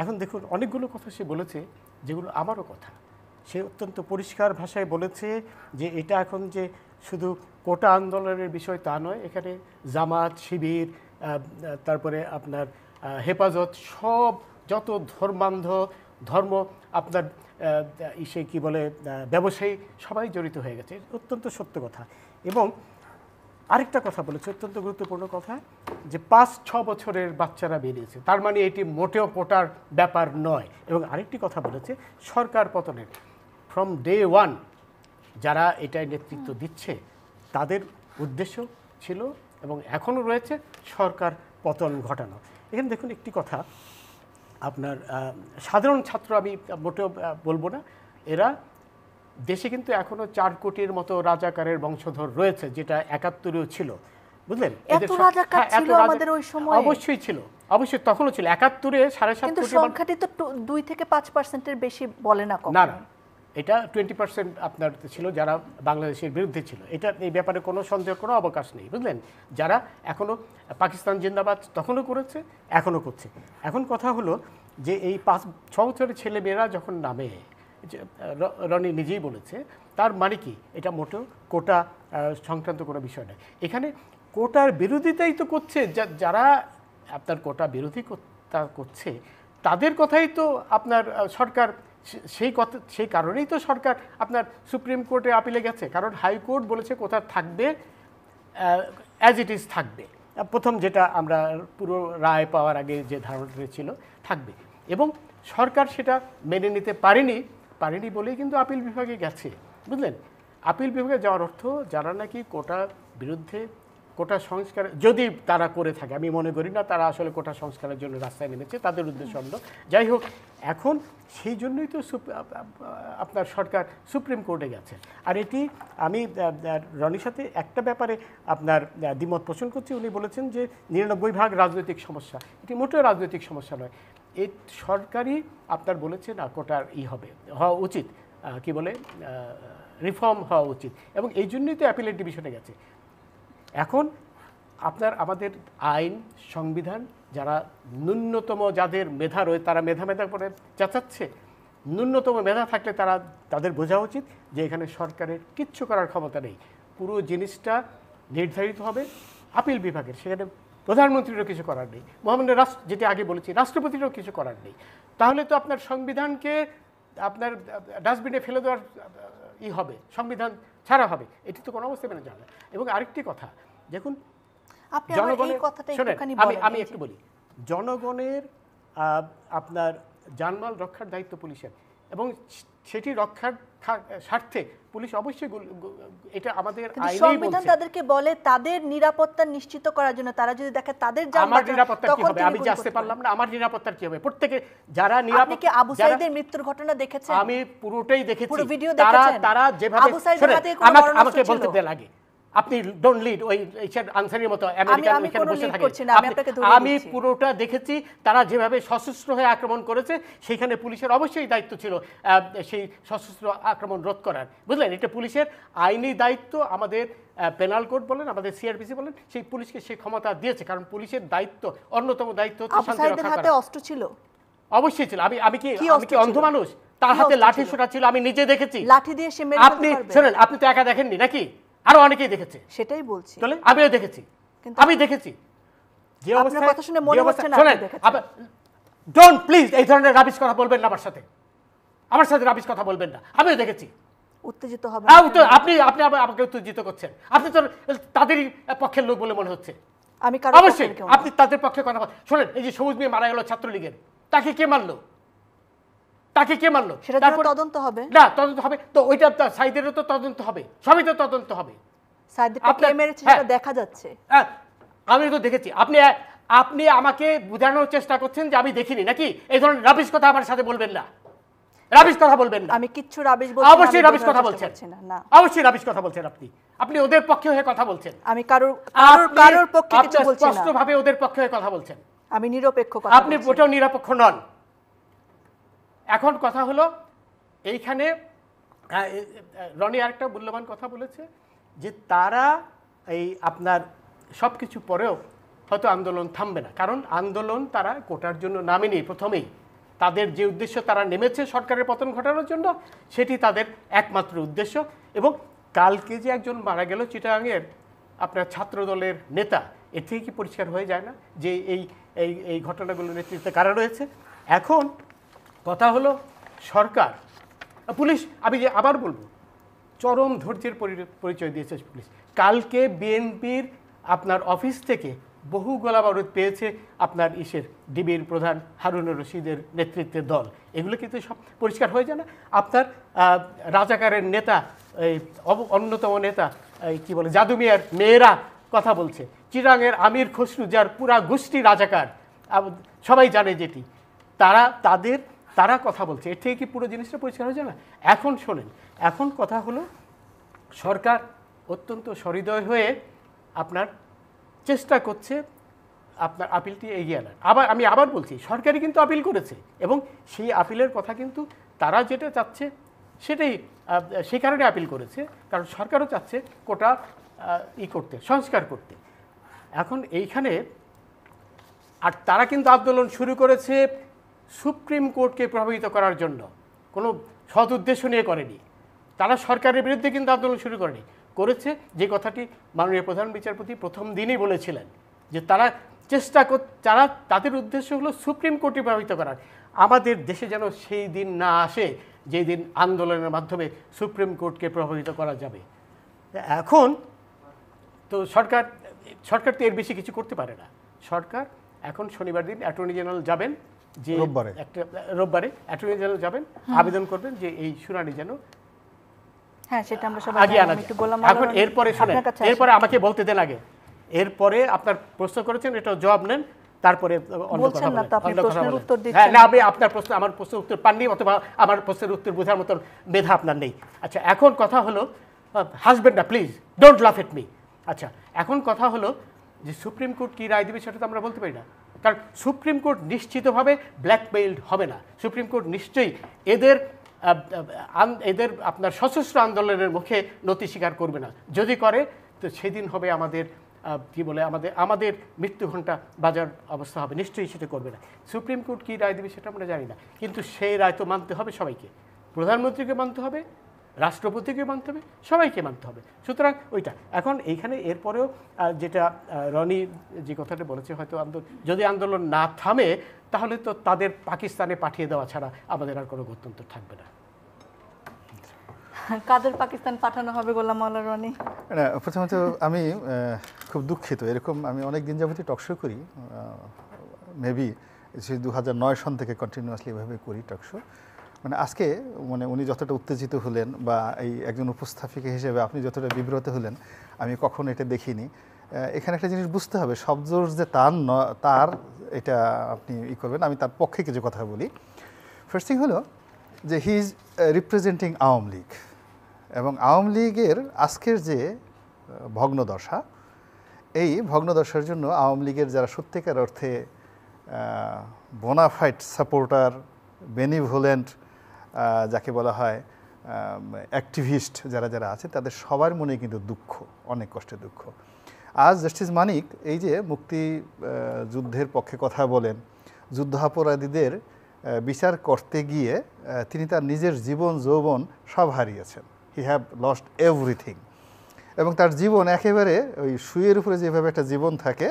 এখন দেখুন, অনেকগুলো কথা সে বলেছে যেগুলো আমারও কথা। সে অত্যন্ত পরিষ্কার ভাষায় বলেছে যে এটা এখন যে শুধু কোটা আন্দোলনের বিষয় তা নয়, এখানে জামাত, শিবির, তারপরে আপনার হেফাজত, সব যত ধর্ম আপনার সে কি বলে ব্যবসায়ী, সবাই জড়িত হয়ে গেছে। অত্যন্ত সত্য কথা। এবং আরেকটা কথা বলেছে, অত্যন্ত গুরুত্বপূর্ণ কথা, যে 5-6 বছরের বাচ্চারা বেরিয়েছে, তার মানে এটি মোটেও কোটার ব্যাপার নয়। এবং আরেকটি কথা বলেছে, সরকার পতনের ফ্রম ডে 1 যারা এটাই নেতৃত্ব দিচ্ছে তাদের উদ্দেশ্য ছিল এবং এখনও রয়েছে সরকার পতন ঘটানো। এখানে দেখুন একটি কথা, আপনার সাধারণ ছাত্র আমি মোটেও বলবো না, এরা দেশে কিন্তু এখনো 4 কোটির মতো রাজাকারের বংশধর রয়েছে, যেটা 71-এও ছিল, বুঝলেন? অবশ্যই ছিল, অবশ্যই তখনও ছিল। 71-এ 7.5 কোটি, সংখ্যাটি তো 2 থেকে 5%-এর বেশি বলে না। না, এটা 20% আপনার ছিল যারা বাংলাদেশের বিরুদ্ধে ছিল। এটা এই ব্যাপারে কোনো সন্দেহ, কোনো অবকাশ নেই, বুঝলেন? যারা এখনো পাকিস্তান জিন্দাবাদ তখনও করেছে, এখনও করছে। এখন কথা হলো যে এই 5-6 বছরের ছেলেমেয়েরা যখন নামে, রনি নিজেই বলেছে, তার মানে কি এটা মোটেও কোটা সংক্রান্ত কোনো বিষয় নয়। এখানে কোটার বিরোধিতাই তো করছে, যারা আপনার কোটা বিরোধিতা করছে তাদের কথাই তো আপনার সরকার সেই কারণেই তো সরকার আপনার সুপ্রিম কোর্টে আপিলে গেছে, কারণ হাইকোর্ট বলেছে কোথা থাকবে অ্যাজ ইট ইজ থাকবে, প্রথম যেটা আমরা পুরো রায় পাওয়ার আগে যে ধারণাটা ছিল থাকবে, এবং সরকার সেটা মেনে নিতে পারেনি বলেই কিন্তু আপিল বিভাগে গেছে, বুঝলেন। আপিল বিভাগে যাওয়ার অর্থ যারা নাকি কোটা বিরুদ্ধে, কোটা সংস্কার যদি তারা করে থাকে, আমি মনে করি না তারা আসলে কোটা সংস্কারের জন্য রাস্তায় নেমেছে, তাদের উদ্দেশ্য অন্য, যাই হোক, এখন সেই জন্যই তো আপনার সরকার সুপ্রিম কোর্টে গেছে। আর এটি আমি রনির সাথে একটা ব্যাপারে আপনার দ্বিমত পোষণ করছি। উনি বলেছেন যে 99% রাজনৈতিক সমস্যা, এটি মোটেও রাজনৈতিক সমস্যা নয়। এই সরকারই আপনার বলেছে না কোটার হওয়া উচিত, কি বলে রিফর্ম হওয়া উচিত, এবং এই জন্যই তো অ্যাপিলেট ডিভিশনে গেছে। এখন আপনার আমাদের আইন সংবিধান যারা ন্যূনতম যাদের মেধা রয়েছে তারা মেধা করে চেঁচাচ্ছে, ন্যূনতম মেধা থাকলে তাদের বোঝা উচিত যে এখানে সরকারের কিচ্ছু করার ক্ষমতা নেই, পুরো জিনিসটা নির্ধারিত হবে আপিল বিভাগের, সেখানে প্রধানমন্ত্রীরও কিছু করার নেই, মহামান্য যেটি আগে বলেছি রাষ্ট্রপতিরও কিছু করার নেই। তাহলে তো আপনার সংবিধানকে আপনার ডাস্টবিনে ফেলে দেওয়ার হবে, সংবিধান ছাড়া হবে, এটি তো কোনো অবস্থায় মেনে যায় না। এবং আরেকটি কথা দেখুন, জনগণের আমি একটু বলি, জনগণের আপনার জানমাল রক্ষার দায়িত্ব পুলিশের, এবং সেটি রক্ষার স্বার্থে পুলিশ অবশ্যই, এটা আমাদের আইনেই সংবিধান তাদেরকে বলে তাদের নিরাপত্তা নিশ্চিত করার জন্য। তারা যদি দেখে তাদের আমার নিরাপত্তা কি হবে, আমি জানতে পারলাম না আমার নিরাপত্তার কি হবে। প্রত্যেকে যারা আপনি কি আবু সাঈদের মৃত্যুর ঘটনা দেখেছেন? আমি পুরোটাই দেখেছি, পুরো ভিডিও দেখেছেন? তারা যেভাবে আমাকে বলতে দেন আগে, আপনি ডোন্ট লিড ওই আনসারের মতো আমেরিকান এখানে বসে থাকে, আমি পুরোটা দেখেছি। তারা যেভাবে সশস্ত্র হয়ে আক্রমণ করেছে সেখানে পুলিশের অবশ্যই দায়িত্ব ছিল সেই সশস্ত্র আক্রমণ রোধ করার, বুঝলেন। এটা পুলিশের আইনি দায়িত্ব, আমাদের পেনাল কোড বলেন, আমাদের সিআরপিসি বলেন, সেই পুলিশকে সেই ক্ষমতা দিয়েছে, কারণ পুলিশের দায়িত্ব, অন্যতম দায়িত্ব হচ্ছে শান্তি রক্ষা করা। অস্ত্র ছিল, অবশ্যই ছিল। আমি কি অন্ধ মানুষ? তার হাতে লাঠি সোটা ছিল, আমি নিজে দেখেছি। লাঠি দিয়ে সে মেরে আপনি শুনেন, আপনি তো একা দেখেননি নাকি, আরো অনেকেই দেখেছে, সেটাই বলছি। তাহলে আমিও দেখেছি, আমি দেখেছি যে অবস্থা, কথা শুনে মনে হচ্ছে না আপনি দেখেছেন। ডোন্ট প্লিজ এই ধরনের রাবিশ কথা বলবেন না আমার সাথে রাবিশ কথা বলবেন না, আমিও দেখেছি। উত্তেজিত হবে আপনি আমাকে উত্তেজিত করছেন, আপনি তো তাদেরই পক্ষের লোক বলে মনে হচ্ছে। আমি অবশ্যই আপনি তাদের পক্ষে কথা বলেন। শোনেন, এই যে সবুজ মিয়া মারা গেল ছাত্রলীগের, তাকে কে মারলো? তারপর তদন্ত হবে না, তদন্ত হবে তো ওইটা সাইদেরও তো তদন্ত হবে, সবই তো তদন্ত হবে। দেখা যাচ্ছে, আমি তো দেখেছি। আপনি আমাকে বোঝানোর চেষ্টা করছেন যে আমি দেখিনি নাকি? এই ধরনের রাবিশ কথা আমার সাথে বলবেন না, রাবিশ কথা বলবেন না। আমি কিচ্ছু রাবিশ বলছি না, অবশ্যই রাবিশ কথা বলছেন না, অবশ্যই রাবিশ কথা বলছেন। আপনি ওদের পক্ষে হয়ে কথা বলছেন। আমি কারোর পক্ষে কিছু বলছি না, স্পষ্টভাবে ওদের পক্ষে হয়ে কথা বলছেন। আমি নিরপেক্ষ কথা, আপনি ওটাও নিরপেক্ষ নন। এখন কথা হলো এইখানে রনি আরেকটা মূল্যবান কথা বলেছে যে তারা এই আপনার সব কিছু পরেও হয়তো আন্দোলন থামবে না, কারণ আন্দোলন তারা কোটার জন্য নামেনি। প্রথমেই তাদের যে উদ্দেশ্য, তারা নেমেছে সরকারের পতন ঘটানোর জন্য, সেটি তাদের একমাত্র উদ্দেশ্য। এবং কালকে যে একজন মারা গেল চিটাগাংয়ের আপনার ছাত্র দলের নেতা, এর থেকে কি পরিষ্কার হয়ে যায় না যে এই ঘটনাগুলোর নেতৃত্বে কারা রয়েছে? এখন কথা হলো সরকার, পুলিশ, আমি যে আবার বলবো, চরম ধৈর্যের পরিচয় দিয়েছে পুলিশ। কালকে বিএনপির আপনার অফিস থেকে বহু গোলাবারুদ পেয়েছে আপনার ডিবির প্রধান হারুনুর রশিদের নেতৃত্বের দল। এগুলো কিন্তু সব পরিষ্কার হয়ে যায় না? আপনার রাজাকারের নেতা, এই অন্যতম নেতা কি বলে জাদু মিয়ার মেয়েরা কথা বলছে, চিরাঙের আমির খসরু যার পুরা গোষ্ঠী রাজাকার, সবাই জানে যেটি, তারা কথা বলছে। এর থেকে কি পুরো জিনিসটা পরিষ্কার হয়ে যায় না? এখন শোনেন, এখন কথা হলো সরকার অত্যন্ত সহৃদয় হয়ে আপনার চেষ্টা করছে আপনার আপিলটি এগিয়ে আনার। আমি আবার বলছি, সরকারই কিন্তু আপিল করেছে, এবং সেই আপিলের কথা কিন্তু তারা যেটা চাচ্ছে সেটাই, সেই কারণে আপিল করেছে, কারণ সরকারও চাচ্ছে কোটা করতে, সংস্কার করতে। এখন এইখানে আর তারা কিন্তু আন্দোলন শুরু করেছে সুপ্রিম কোর্টকে প্রভাবিত করার জন্য, কোনো সৎ উদ্দেশ্য নিয়ে করেনি। তারা সরকারের বিরুদ্ধে কিন্তু আন্দোলন শুরু করেছে, যে কথাটি মাননীয় প্রধান বিচারপতি প্রথম দিনই বলেছিলেন, যে তারা তাদের উদ্দেশ্য হলো সুপ্রিম কোর্টকে প্রভাবিত করার। আমাদের দেশে যেন সেই দিন না আসে যেই দিন আন্দোলনের মাধ্যমে সুপ্রিম কোর্টকে প্রভাবিত করা যাবে। এখন তো সরকার তো এর বেশি কিছু করতে পারে না। সরকার এখন শনিবার দিন অ্যাটর্নি জেনারেল যাবেন, যে রোববারে অ্যাটর্নি জেনারেল যাবেন, আবেদন করবেন যে এই শুনানি যেন সেটা আমরা সবাই আগে আনা যায়। এখন এরপরে আমাকে বলতে দেন আগে, এরপরে আপনার প্রশ্ন করেছেন এটা জবাব নেন, তারপরে অন্য কথা বলেন। না, আপনি আপনার প্রশ্ন আমার প্রশ্নের উত্তর পাননি, অথবা আমার প্রশ্নের উত্তর বোঝার মতো মেধা আপনার নেই। আচ্ছা, এখন কথা হলো, হাসবেন না প্লিজ, ডোন্ট লাফ এট মি। আচ্ছা, এখন কথা হলো যে সুপ্রিম কোর্ট কি রায় দেবে সেটা তো আমরা বলতে পারি না, কারণ সুপ্রিম কোর্ট নিশ্চিতভাবে ব্ল্যাকমেইলড হবে না। সুপ্রিম কোর্ট নিশ্চয়ই এদের আপনার সশস্ত্র আন্দোলনের মুখে নতি স্বীকার করবে না। যদি করে তো সেদিন হবে আমাদের কি বলে আমাদের মৃত্যু ঘণ্টা বাজার অবস্থা হবে, নিশ্চয়ই সেটা করবে না। সুপ্রিম কোর্ট কী রায় দেবে সেটা আমরা জানি না, কিন্তু সেই রায় তো মানতে হবে সবাইকে, প্রধানমন্ত্রীকে মানতে হবে, রাষ্ট্রপতিকে মানতে হবে, সবাইকে মানতে হবে। সুতরাং ওইটা এখন এইখানে এরপরেও যেটা রনি যে কথাটা বলেছে, হয়তো যদি আন্দোলন না থামে তাহলে তো তাদের পাকিস্তানে পাঠিয়ে দেওয়া ছাড়া আমাদের আর কোনো গত্যন্তর থাকবে না। কাদের পাকিস্তান পাঠানো হবে গোলাম মাওলা রনি? না, প্রথমত আমি খুব দুঃখিত, এরকম আমি অনেক দিন যাবতীয় টকশো করি, মেবি 2009 সন থেকে কন্টিনিউয়াসলি এভাবে করি টকশো। মানে আজকে উনি যতটা উত্তেজিত হলেন বা এই একজন উপস্থাপিকা হিসেবে আপনি যতটা বিব্রত হলেন, আমি কখনো এটা দেখিনি। এখানে একটা জিনিস বুঝতে হবে, শব্দ যে তার এটা আপনি করবেন। আমি তার পক্ষে কিছু কথা বলি। ফার্স্ট থিং হলো যে he is representing Awami League, এবং আওয়ামী লীগের আজকের যে ভগ্নদশা, এই ভগ্নদশার জন্য আওয়ামী লীগের যারা সত্যিকার অর্থে বোনাফাইড সাপোর্টার, বেনিভোলেন্ট যাকে বলা হয় অ্যাক্টিভিস্ট যারা আছে, তাদের সবার মনে কিন্তু দুঃখ, অনেক কষ্টের দুঃখ। আজ জাস্টিস মানিক এই যে মুক্তি যুদ্ধের পক্ষে কথা বলেন, যুদ্ধাপরাধীদের বিচার করতে গিয়ে তিনি তার নিজের জীবন যৌবন সব হারিয়েছেন। হি হ্যাভ লস্ট এভরিথিং, এবং তার জীবন একেবারে ওই শুয়ের উপরে যেভাবে একটা জীবন থাকে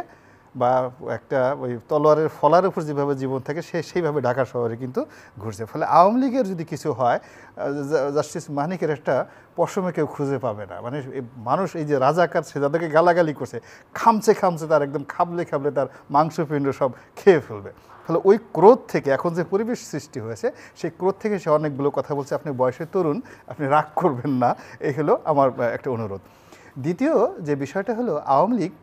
বা একটা ওই তলোয়ারের ফলার উপর যেভাবে জীবন থাকে, সেইভাবে ঢাকা শহরে কিন্তু ঘুরছে। ফলে আওয়ামী লীগের যদি কিছু হয়, জাস্টিস মানিকের একটা পশমে কেউ খুঁজে পাবে না। মানে মানুষ এই যে রাজাকার সে যাদেরকে গালাগালি করছে, খামছে তার একদম খাবলে তার মাংসপিণ্ড সব খেয়ে ফেলবে। ফলে ওই ক্রোধ থেকে এখন যে পরিবেশ সৃষ্টি হয়েছে, সেই ক্রোধ থেকে সে অনেকগুলো কথা বলছে। আপনি বয়সে তরুণ, আপনি রাগ করবেন না, এই হলো আমার একটা অনুরোধ। দ্বিতীয় যে বিষয়টা হলো, আওয়ামী লীগ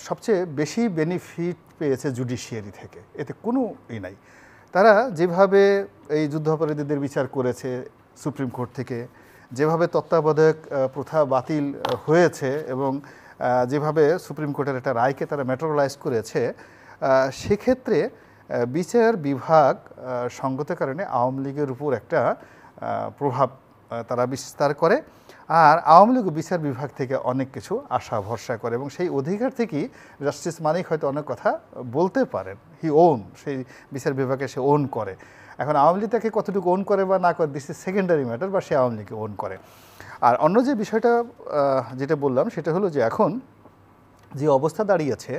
সবচেয়ে বেশি বেনিফিট পেয়েছে জুডিশিয়ারি থেকে, এতে কোনো নাই। তারা যেভাবে এই যুদ্ধাপরাধীদের বিচার করেছে সুপ্রিম কোর্ট থেকে, যেভাবে তত্ত্বাবধায়ক প্রথা বাতিল হয়েছে, এবং যেভাবে সুপ্রিম কোর্টের একটা রায়কে তারা ম্যাটেরিয়ালাইজ করেছে, সেক্ষেত্রে বিচার বিভাগ সঙ্গত কারণে আওয়ামী লীগের উপর একটা প্রভাব তারা বিস্তার করে। আর আওয়ামী লীগ বিচার বিভাগ থেকে অনেক কিছু আশা ভরসা করে, এবং সেই অধিকার থেকেই জাস্টিস মানিক হয়তো অনেক কথা বলতে পারেন। হি ওন, সেই বিচার বিভাগে সে ওন করে। এখন আওয়ামী লীগ তাকে কতটুকু ওন করে বা না করে, দিস ইজ সেকেন্ডারি ম্যাটার, বা সে আওয়ামী লীগকে ওন করে। আর অন্য যে বিষয়টা যেটা বললাম সেটা হলো যে এখন যে অবস্থা দাঁড়িয়েছে,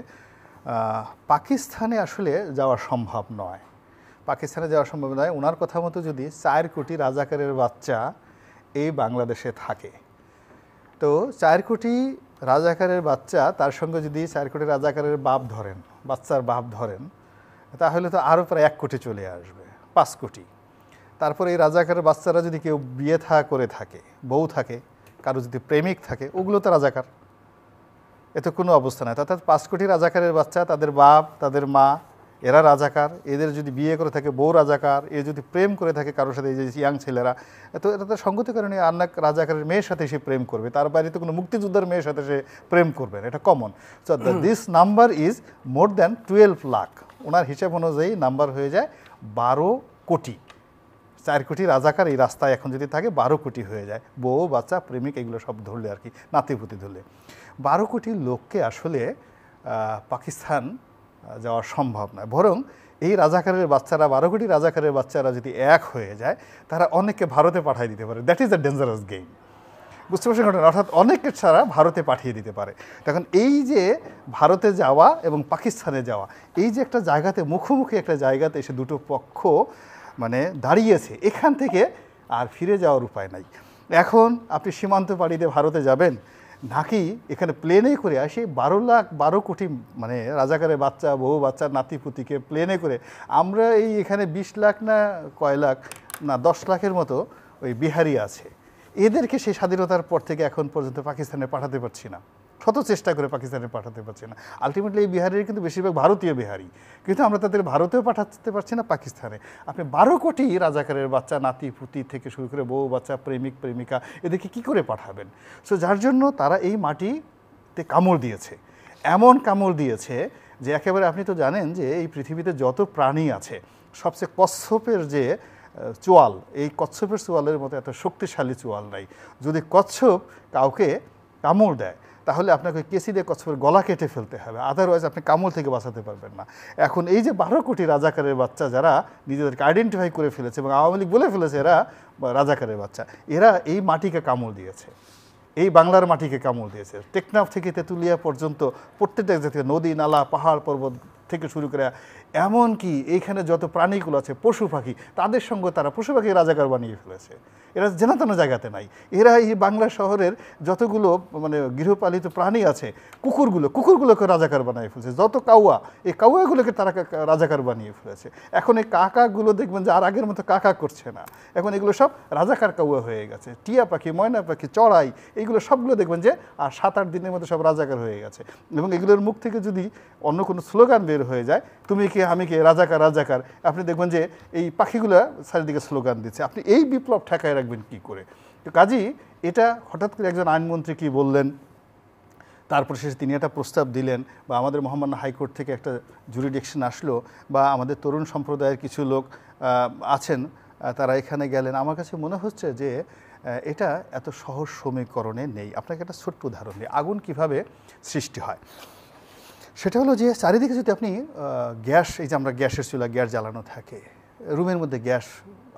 পাকিস্তানে আসলে যাওয়া সম্ভব নয়। পাকিস্তানে যাওয়া সম্ভব নয়। ওনার কথা মতো যদি 4 কোটি রাজাকারের বাচ্চা এই বাংলাদেশে থাকে, তো 4 কোটি রাজাকারের বাচ্চা, তার সঙ্গে যদি 4 কোটি রাজাকারের বাপ ধরেন, বাচ্চার বাপ ধরেন, তাহলে তো আরও প্রায় 1 কোটি চলে আসবে, 5 কোটি। তারপরে এই রাজাকারের বাচ্চারা যদি কেউ বিয়ে করে থাকে, বউ থাকে, কারো যদি প্রেমিক থাকে, ওগুলো তো রাজাকার। এতে কোনো অবস্থা নাই। অর্থাৎ 5 কোটি রাজাকারের বাচ্চা, তাদের বাপ, তাদের মা, এরা রাজাকার। এদের যদি বিয়ে করে থাকে বউ রাজাকার, এ যদি প্রেম করে থাকে কারোর সাথে, এই যে ইয়াং ছেলেরা, তো এটা তো সঙ্গতি কারণে আন্নাক রাজাকারের মেয়ের সাথে সে প্রেম করবে, তার বাইরে তো কোনো মুক্তিযোদ্ধার মেয়ের সাথে সে প্রেম করবে, এটা common. So this number is more than 12 lakh. ওনার হিসাব অনুযায়ী নাম্বার হয়ে যায় 12 কোটি। 4 কোটি রাজাকার এই রাস্তায় এখন যদি থাকে 12 কোটি হয়ে যায়, বউ বাচ্চা প্রেমিক এগুলো সব ধরলে আর কি, নাতিপুতি ধরলে 12 কোটি লোককে আসলে পাকিস্তান যাওয়া সম্ভব নয়। বরং এই রাজাকারের বাচ্চারা, 12 কোটি রাজাকারের বাচ্চারা যদি এক হয়ে যায়, তারা অনেককে ভারতে পাঠিয়ে দিতে পারে। That is the dangerous game. বুঝতে পারছেন ঘটনা, অর্থাৎ অনেকের ছাড়া ভারতে পাঠিয়ে দিতে পারে। তখন এই যে ভারতে যাওয়া এবং পাকিস্তানে যাওয়া, এই যে একটা জায়গাতে মুখোমুখি একটা জায়গাতে এসে দুটো পক্ষ মানে দাঁড়িয়েছে, এখান থেকে আর ফিরে যাওয়ার উপায় নাই। এখন আপনি সীমান্ত পাড়ি দিয়ে ভারতে যাবেন নাকি এখানে প্লেনে করে আসে 12 কোটি মানে রাজাকারের বাচ্চা, বহু বাচ্চার নাতিপুতিকে প্লেনে করে আমরা এই এখানে 20 লাখ না কয় লাখ না 10 লাখের মতো ওই বিহারি আছে, এদেরকে সেই স্বাধীনতার পর থেকে এখন পর্যন্ত পাকিস্তানে পাঠাতে পারছি না, শত চেষ্টা করে পাকিস্তানে পাঠাতে পারছি না। আলটিমেটলি এই বিহারির কিন্তু বেশিরভাগ ভারতীয় বিহারি, কিন্তু আমরা তাদের ভারতেও পাঠাতে পারছি না, পাকিস্তানে। আপনি 12 কোটি রাজাকারের বাচ্চা, নাতি পুতি থেকে শুরু করে বউ বাচ্চা, প্রেমিক প্রেমিকা, এদেরকে কি করে পাঠাবেন? সো যার জন্য তারা এই মাটিতে কামড় দিয়েছে, এমন কামড় দিয়েছে যে একেবারে আপনি তো জানেন যে এই পৃথিবীতে যত প্রাণী আছে সবচেয়ে কচ্ছপের যে চোয়াল, এই কচ্ছপের চোয়ালের মতো এত শক্তিশালী চোয়াল নাই। যদি কচ্ছপ কাউকে কামড় দেয় তাহলে আপনাকে কেসি দিয়ে কচ্ছপের গলা কেটে ফেলতে হবে, আদারওয়াইজ আপনি কামড় থেকে বাঁচাতে পারবেন না। এখন এই যে 12 কোটি রাজাকারের বাচ্চা যারা নিজেদেরকে আইডেন্টিফাই করে ফেলেছে এবং আওয়ামী লীগ বলে ফেলেছে এরা রাজাকারের বাচ্চা, এরা এই মাটিকে কামড় দিয়েছে, এই বাংলার মাটিকে কামড় দিয়েছে। টেকনাফ থেকে তেঁতুলিয়া পর্যন্ত প্রত্যেকটা জায়গা নদী নালা পাহাড় পর্বত থেকে শুরু করে এমনকি এইখানে যত প্রাণীগুলো আছে পশু পাখি, তাদের সঙ্গে তারা পশু পাখি রাজাকার বানিয়ে ফেলেছে। এরা যেন জায়গাতে নাই। এরা এই বাংলা শহরের যতগুলো মানে গৃহপালিত প্রাণী আছে, কুকুরগুলোকে রাজাকার বানিয়ে ফেলেছে। যত কাউয়া, এই কাউয়াগুলোকে তারা রাজাকার বানিয়ে ফেলেছে। এখন এই কাকাগুলো দেখবেন যে আর আগের মতো কাকা করছে না, এখন এগুলো সব রাজাকার কাউয়া হয়ে গেছে। টিয়া পাখি, ময়না পাখি, চড়াই, এইগুলো সবগুলো দেখবেন যে আর 7-8 দিনের মধ্যে সব রাজাকার হয়ে গেছে। এবং এগুলোর মুখ থেকে যদি অন্য কোনো স্লোগান বের হয়ে যায়, তুমি কে আমি কে, রাজাকার রাজাকার, আপনি দেখবেন যে এই পাখিগুলো চারিদিকে স্লোগান দিচ্ছে। আপনি এই বিপ্লব ঠেকায় রাখবেন কি করে? তো কাজী এটা হঠাৎ করে একজন আইনমন্ত্রী কি বললেন, তারপর শেষে তিনি একটা প্রস্তাব দিলেন, বা আমাদের মহামান্য হাইকোর্ট থেকে একটা জুরিডিকশন আসলো, বা আমাদের তরুণ সম্প্রদায়ের কিছু লোক আছেন তারা এখানে গেলেন। আমার কাছে মনে হচ্ছে যে এটা এত সহজ সমীকরণে নেই। আপনাকে একটা ছোট্ট উদাহরণ দিই, আগুন কিভাবে সৃষ্টি হয়। সেটা হলো যে চারিদিকে যদি আপনি গ্যাস, এই যে আমরা গ্যাসের চুলা, গ্যাস জ্বালানো থাকে, রুমের মধ্যে গ্যাস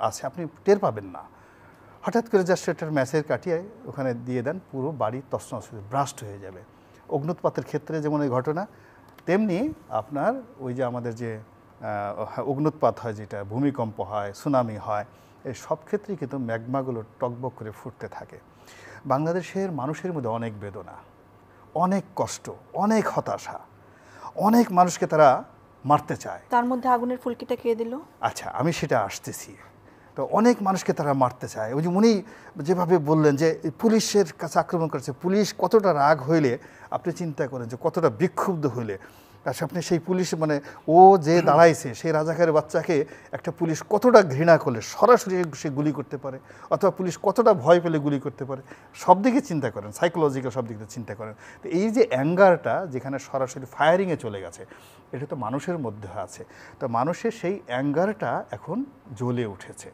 আছে, আপনি টের পাবেন না। হঠাৎ করে জাস্ট এটার ম্যাচের কাটিয়ে ওখানে দিয়ে দেন, পুরো বাড়ি তছনছ হয়ে ব্রাস্ট হয়ে যাবে। অগ্নুৎপাতের ক্ষেত্রে যেমন এই ঘটনা, তেমনি আপনার ওই যে আমাদের যে অগ্নুৎপাত হয়, যেটা ভূমিকম্প হয়, সুনামি হয়, এই সব ক্ষেত্রেই কিন্তু ম্যাগমাগুলো টকবক করে ফুটতে থাকে। বাংলাদেশের মানুষের মধ্যে অনেক বেদনা, অনেক কষ্ট, অনেক হতাশা, অনেক মানুষকে তারা মারতে চায়। তার মধ্যে আগুনের ফুলকিটা কে দিল? আচ্ছা, আমি সেটা আসতেছি। তো অনেক মানুষকে তারা মারতে চায়। ওই যে উনি যেভাবে বললেন যে পুলিশের কাছে আক্রমণ করেছে, পুলিশ কতটা রাগ হইলে আপনি চিন্তা করেন যে কতটা বিক্ষুব্ধ হইলে আপনি সেই পুলিশ মানে ও যে দাঁড়াইছে সেই রাজাকারের বাচ্চাকে একটা পুলিশ কতটা ঘৃণা করলে সরাসরি সে গুলি করতে পারে, অথবা পুলিশ কতটা ভয় পেলে গুলি করতে পারে, সব দিকে চিন্তা করেন, সাইকোলজিক্যাল সব দিকে চিন্তা করেন। তো এই যে অ্যাঙ্গারটা যেখানে সরাসরি ফায়ারিংয়ে চলে গেছে, এটা তো মানুষের মধ্যে আছে। তো মানুষের সেই অ্যাঙ্গারটা এখন জ্বলে উঠেছে।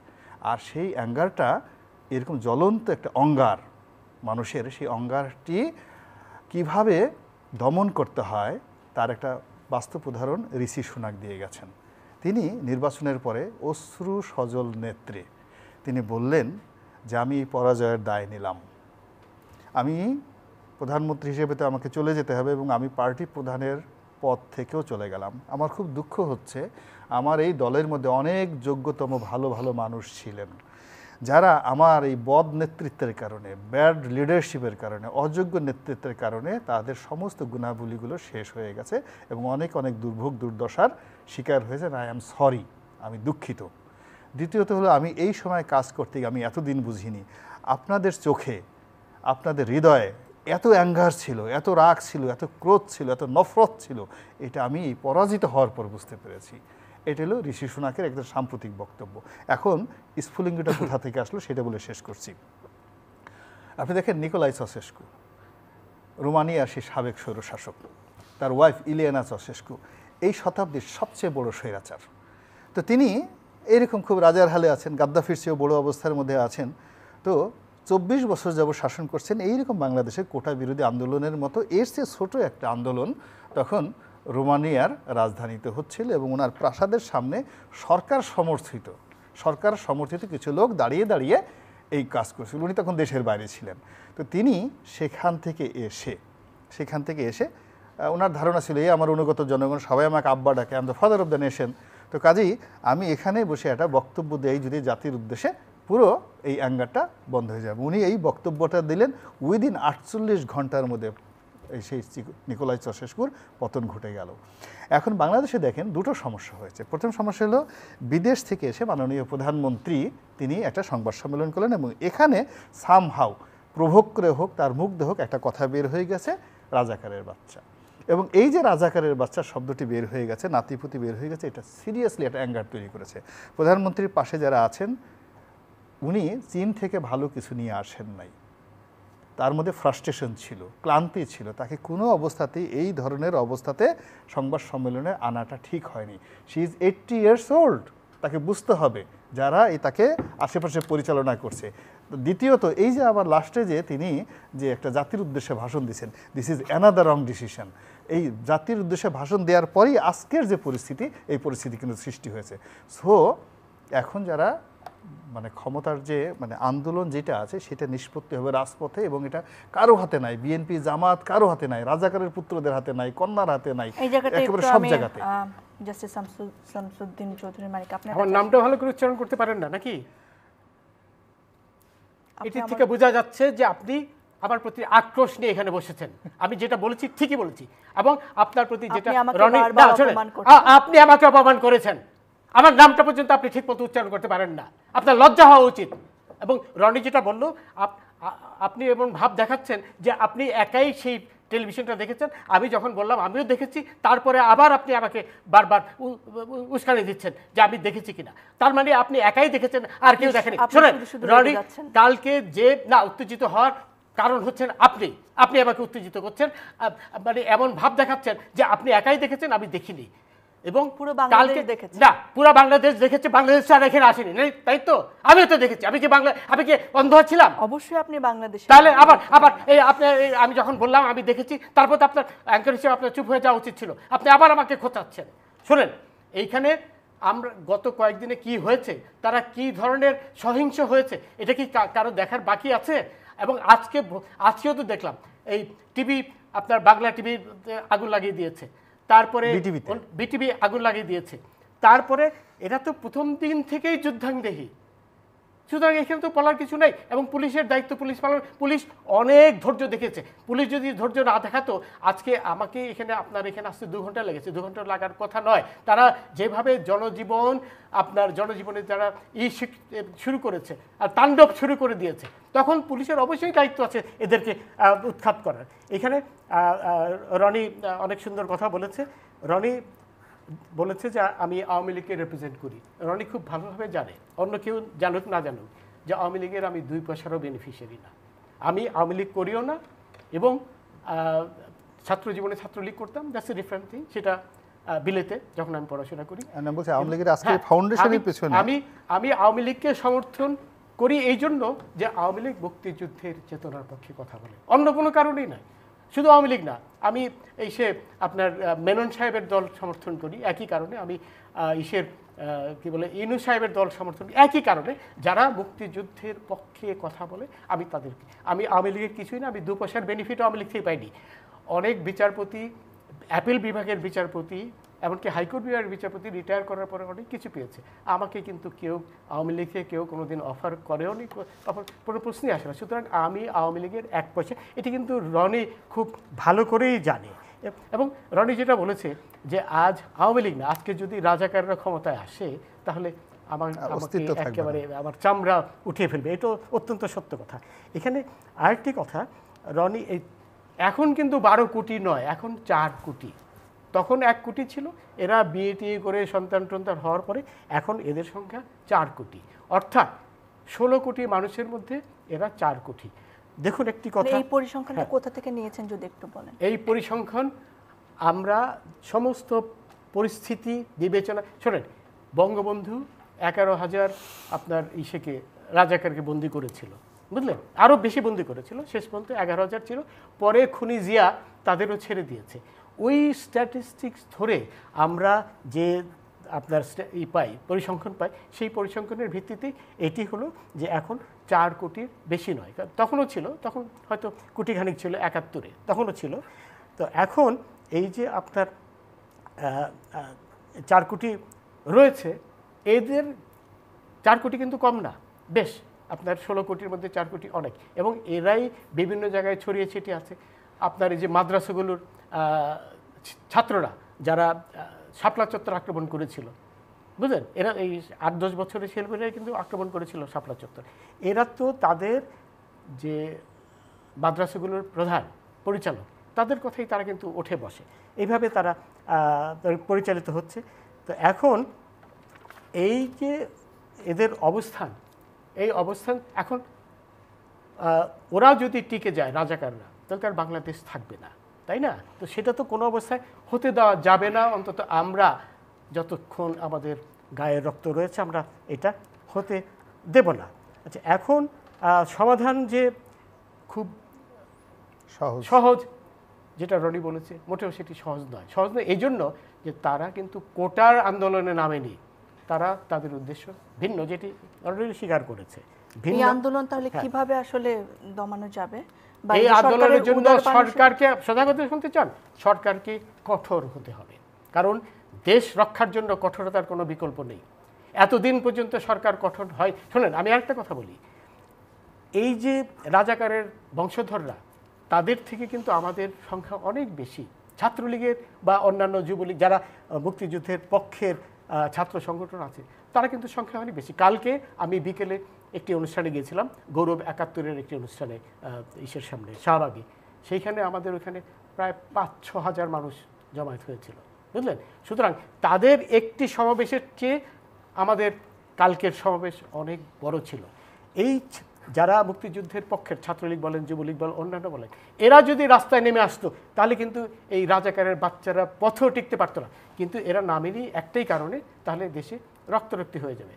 আর সেই অ্যাঙ্গারটা এরকম জ্বলন্ত একটা অঙ্গার, মানুষের সেই অঙ্গারটি কিভাবে দমন করতে হয় তার একটা বাস্তব উদাহরণ ঋষি সুনাক দিয়ে গেছেন। তিনি নির্বাচনের পরে অশ্রু সজল নেত্রে তিনি বললেন যে আমি পরাজয়ের দায় নিলাম, আমি প্রধানমন্ত্রী হিসেবে তো আমাকে চলে যেতে হবে এবং আমি পার্টি প্রধানের পদ থেকেও চলে গেলাম। আমার খুব দুঃখ হচ্ছে, আমার এই দলের মধ্যে অনেক যোগ্যতম ভালো ভালো মানুষ ছিলেন, যারা আমার এই বদ নেতৃত্বের কারণে, ব্যাড লিডারশিপের কারণে, অযোগ্য নেতৃত্বের কারণে তাদের সমস্ত গুণাবলীগুলো শেষ হয়ে গেছে এবং অনেক অনেক দুর্ভোগ দুর্দশার শিকার হয়েছে। আই অ্যাম সরি, আমি দুঃখিত। দ্বিতীয়ত হলো, আমি এই সময় কাজ করতে গিয়ে আমি এতদিন বুঝিনি আপনাদের চোখে, আপনাদের হৃদয়ে এত অ্যাঙ্গার ছিল, এত রাগ ছিল, এত ক্রোধ ছিল, এত নফরত ছিল, এটা আমি পরাজিত হওয়ার পর বুঝতে পেরেছি। এটা হলো ঋষি সুনাকের একদম সাম্প্রতিক বক্তব্য। এখন স্ফুলিঙ্গটা কোথা থেকে আসলো সেটা বলে শেষ করছি। আপনি দেখেন নিকোলাই চাউশেস্কু, রোমানিয়ার সেই সাবেক স্বৈরশাসক, তার ওয়াইফ ইলিয়ানা চাউশেস্কু এই শতাব্দীর সবচেয়ে বড় স্বৈরাচার। তো তিনি এইরকম খুব রাজার হালে আছেন, গাদ্দাফির চেয়েও বড় অবস্থার মধ্যে আছেন। তো 24 বছর যাবত শাসন করছেন। এইরকম বাংলাদেশের কোটা বিরোধী আন্দোলনের মতো এর চেয়ে ছোট একটা আন্দোলন তখন রোমানিয়ার রাজধানীতে হচ্ছিল এবং ওনার প্রাসাদের সামনে সরকার সমর্থিত কিছু লোক দাঁড়িয়ে দাঁড়িয়ে এই কাজ করছিল। উনি তখন দেশের বাইরে ছিলেন। তো তিনি সেখান থেকে এসে ওনার ধারণা ছিল এই আমার অনুগত জনগণ সবাই আমাকে আব্বা ডাকে, I am the father of the nation. তো কাজেই আমি এখানে বসে একটা বক্তব্য দেই যদি জাতির উদ্দেশ্যে, পুরো এই অ্যাঙ্গারটা বন্ধ হয়ে যাবে। উনি এই বক্তব্যটা দিলেন, উইদিন 48 ঘন্টার মধ্যে সেই নিকোলাই চাউশেস্কুর পতন ঘটে গেল। এখন বাংলাদেশে দেখেন দুটো সমস্যা হয়েছে। প্রথম সমস্যা হলো বিদেশ থেকে এসে মাননীয় প্রধানমন্ত্রী তিনি একটা সংবাদ সম্মেলন করলেন এবং এখানে সামহাউ প্রভোগ করে হোক, তার মুগ্ধ হোক, একটা কথা বের হয়ে গেছে, রাজাকারের বাচ্চা। এবং এই যে রাজাকারের বাচ্চা শব্দটি বের হয়ে গেছে, নাতিপুতি বের হয়ে গেছে, এটা সিরিয়াসলি একটা অ্যাঙ্গার তৈরি করেছে। প্রধানমন্ত্রীর পাশে যারা আছেন উনি চীন থেকে ভালো কিছু নিয়ে আসেন নাই, তার মধ্যে ফ্রাস্ট্রেশন ছিল, ক্লান্তি ছিল, তাকে কোনো অবস্থাতেই এই ধরনের অবস্থাতে সংবাদ সম্মেলনে আনাটা ঠিক হয়নি। শি ইজ 80 years old, তাকে বুঝতে হবে যারা তাকে আশেপাশে পরিচালনা করছে। দ্বিতীয়ত এই যে আবার লাস্টে যে তিনি যে একটা জাতির উদ্দেশ্যে ভাষণ দিয়েছেন, this is another wrong decision. এই জাতির উদ্দেশ্যে ভাষণ দেওয়ার পরেই আজকের যে পরিস্থিতি, এই পরিস্থিতি কিন্তু সৃষ্টি হয়েছে। সো এখন যারা মানে ক্ষমতার যে মানে আন্দোলন যেটা আছে সেটা নিষ্পত্তি হবে রাজপথে, এবং এটা কারো হাতে নাই, বিএনপি জামাত কারো হাতে নাই, রাজাকারের পুত্রদের হাতে নাই, কন্যার হাতে নাই, একেবারে সব জায়গাতে। জাস্টিস শামসুদ্দিন চৌধুরী মানিক, আপনি আমার নামটা ভালো করে উচ্চারণ করতে পারেন না নাকি? এটি থেকে বোঝা যাচ্ছে যে আপনি আমার প্রতি আক্রোশ নিয়ে এখানে বসেছেন। আমি যেটা বলেছি ঠিকই বলেছি, এবং আপনার প্রতি যেটা আপনি আমাকে অপমান করেছেন, আমার নামটা পর্যন্ত আপনি ঠিক মতো উচ্চারণ করতে পারেন না, আপনার লজ্জা হওয়া উচিত। এবং রনি যেটা বললো, আপনি এমন ভাব দেখাচ্ছেন যে আপনি একাই সেই টেলিভিশনটা দেখেছেন। আমি যখন বললাম আমিও দেখেছি, তারপরে আবার আপনি আমাকে বারবার উস্কানি দিচ্ছেন যে আমি দেখেছি কিনা। তার মানে আপনি একাই দেখেছেন, আর কেউ দেখেনি। শোনেন রনি, কালকে যে না উত্তেজিত হওয়ার কারণ হচ্ছেন আপনি আমাকে উত্তেজিত করছেন, মানে এমন ভাব দেখাচ্ছেন যে আপনি একাই দেখেছেন, আমি দেখিনি। এবং পুরো বাংলাদেশ দেখেছে না, পুরো বাংলাদেশ দেখেছে, বাংলাদেশ আর এখানে আসেনি, তাই তো? আমিও তো দেখেছি। আমি কি অন্ধ ছিলাম? অবশ্যই আপনি বাংলাদেশে। তাহলে আবার এই আপনি, আমি যখন বললাম আমি দেখেছি, তারপর তো আপনার অ্যাঙ্কার হিসেবে আপনার চুপ হয়ে যাওয়া উচিত ছিল। আপনি আবার আমাকে খোঁচাচ্ছেন। শোনেন, এইখানে আমরা গত কয়েকদিনে কি হয়েছে, তারা কি ধরনের সহিংস হয়েছে, এটা কি কারো দেখার বাকি আছে? এবং আজকেও তো দেখলাম এই টিভি, আপনার বাংলা টিভি আগুন লাগিয়ে দিয়েছে, তারপরে বিটিভি আগুন লাগিয়ে দিয়েছে, তারপরে এরা তো প্রথম দিন থেকেই যুদ্ধাংদেহী। সুতরাং এখানে তো বলার কিছু নেই। এবং পুলিশের দায়িত্ব, পুলিশ অনেক ধৈর্য দেখেছে। পুলিশ যদি ধৈর্য না দেখাতো, আজকে আমাকে আপনার এখানে আসতে 2 ঘন্টা লেগেছে। 2 ঘন্টা লাগার কথা নয়। তারা যেভাবে জনজীবনে যারা শুরু করেছে আর তাণ্ডব শুরু করে দিয়েছে, তখন পুলিশের অবশ্যই দায়িত্ব আছে এদেরকে উৎখাত করার। এখানে রনি অনেক সুন্দর কথা বলেছে। রনি বলেছে যে আমি আওয়ামী লীগকে রিপ্রেজেন্ট করি। রনি খুব ভালোভাবে জানে, অন্য কেউ জানুক না জানুক, যে আওয়ামী লীগের আমি 2 পয়সারও বেনিফিশিয়ারি না। আমি আওয়ামী লীগ করিও না, এবং ছাত্র জীবনে ছাত্রলীগ করতাম, দ্যাটস এ ডিফারেন্ট থিং। সেটা বিলেতে যখন আমি পড়াশোনা করি। আমি আওয়ামী লীগকে সমর্থন করি এই জন্য যে আওয়ামী লীগ মুক্তিযুদ্ধের চেতনার পক্ষে কথা বলে, অন্য কোনো কারণেই নয়। শুধু আওয়ামী লীগ না, আমি আপনার মেনন সাহেবের দল সমর্থন করি একই কারণে। আমি ইনু সাহেবের দল সমর্থন করি একই কারণে। যারা মুক্তিযুদ্ধের পক্ষে কথা বলে আমি আওয়ামী লীগের কিছুই না। আমি 2 পয়সার বেনিফিট আওয়ামী লীগ থেকে পাইনি। অনেক বিচারপতি, অ্যাপিল বিভাগের বিচারপতি, এমনকি হাইকোর্ট বিভাগের বিচারপতি রিটায়ার করার পরে অনেক কিছু পেয়েছে। আমাকে কিন্তু কেউ আওয়ামী লীগ থেকে কেউ কোনোদিন অফার করেও নি, কোনো প্রশ্নই আসে না। সুতরাং আমি আওয়ামী লীগের 1 পয়সা, এটি কিন্তু রনি খুব ভালো করেই জানে। এবং রনি যেটা বলেছে যে আজ আওয়ামী লীগ না, আজকে যদি রাজাকাররা ক্ষমতায় আসে, তাহলে আমাকে একেবারে আমার চামড়া উঠিয়ে ফেলবে। এটা অত্যন্ত সত্য কথা। এখানে আরেকটি কথা, রনি এখন কিন্তু 12 কোটি নয়, এখন 4 কোটি। তখন 1 কোটি ছিল। এরা বিয়ে করে সন্তান হওয়ার পরে এখন এদের সংখ্যা 4 কোটি, অর্থাৎ 16 কোটি মানুষের মধ্যে এরা 4 কোটি। দেখুন একটি কথা, এই পরিসংখ্যানটা কোথা থেকে নিয়েছেন যদি একটু বলেন। এই পরিসংখ্যান আমরা সমস্ত পরিস্থিতি বিবেচনা, শোনেন, বঙ্গবন্ধু 11,000 আপনার রাজাকারকে বন্দি করেছিল, বুঝলেন, আরও বেশি বন্দি করেছিল, শেষ পর্যন্ত 11,000 ছিল। পরে খুনি জিয়া তাদেরও ছেড়ে দিয়েছে। ওই স্ট্যাটিস্টিক্স ধরে আমরা যে আপনার পরিসংখ্যান পাই, সেই পরিসংখ্যানের ভিত্তিতে এটি হলো যে এখন 4 কোটির বেশি নয়, তখনও ছিল, তখন হয়তো কোটিখানিক ছিল 71-এ, তখনও ছিল। তো এখন এই যে আপনার 4 কোটি রয়েছে, এদের 4 কোটি কিন্তু কম না, বেশ, আপনার 16 কোটির মধ্যে 4 কোটি অনেক, এবং এরাই বিভিন্ন জায়গায় ছড়িয়ে ছিটিয়ে আছে। আপনার এই যে মাদ্রাসাগুলোর ছাত্ররা যারা শাপলা চত্বর আক্রমণ করেছিল, বুঝলেন, এরা এই 8-10 বছরের ছেলেমেয়েরা কিন্তু আক্রমণ করেছিল শাপলা চত্বর। এরা তো তাদের যে মাদ্রাসাগুলোর প্রধান পরিচালক, তাদের কথাই তারা কিন্তু উঠে বসে, এইভাবে তারা পরিচালিত হচ্ছে। তো এখন এই যে এদের অবস্থান, এই অবস্থান এখন ওরা যদি টিকে যায়, রাজাকাররা, তাহলে তার বাংলাদেশ থাকবে না, তাই না? তো সেটা তো কোনো অবস্থায় হতে দেওয়া যাবে না, অন্তত আমরা যতক্ষণ আমাদের গায়ের রক্ত রয়েছে আমরা এটা হতে দেব না। আচ্ছা, এখন সমাধান যে খুব সহজ, যেটা রনি বলেছে, মোটেও সেটি সহজ নয়। সহজ নয় এই জন্য যে তারা কিন্তু কোটার আন্দোলনে নামেনি, তারা তাদের উদ্দেশ্য ভিন্ন, যেটি অলরেডি স্বীকার করেছে। এই আন্দোলন তাহলে কিভাবে আসলে দমানো যাবে? এই আন্দোলনের জন্য সরকারকে, সজাগ হতে শুনতে চান, সরকারকে কঠোর হতে হবে, কারণ দেশ রক্ষার জন্য কঠোরতার কোনো বিকল্প নেই। এতদিন পর্যন্ত সরকার কঠোর হয়। শোনেন, আমি আরেকটা কথা বলি, এই যে রাজাকারের বংশধররা, তাদের থেকে কিন্তু আমাদের সংখ্যা অনেক বেশি। ছাত্রলীগের বা অন্যান্য যুবলীগ, যারা মুক্তিযুদ্ধের পক্ষের ছাত্র সংগঠন আছে, তারা কিন্তু সংখ্যা অনেক বেশি। কালকে আমি বিকেলে একটি অনুষ্ঠানে গিয়েছিলাম, গৌরব 71-এর একটি অনুষ্ঠানে, ইসের সামনে, শাহবাগে। সেইখানে আমাদের ওখানে প্রায় 5-6 হাজার মানুষ জমায়েত হয়েছিল, বুঝলেন। সুতরাং তাদের একটি সমাবেশের চেয়ে আমাদের কালকের সমাবেশ অনেক বড় ছিল। এই যারা মুক্তিযুদ্ধের পক্ষের, ছাত্রলীগ বলেন, যুবলীগ বলেন, অন্যান্য বলেন, এরা যদি রাস্তায় নেমে আসতো, তাহলে কিন্তু এই রাজাকারের বাচ্চারা পথেও টিকতে পারতো না। কিন্তু এরা নামেনি একটাই কারণে, তাহলে দেশে রক্তারক্তি হয়ে যাবে।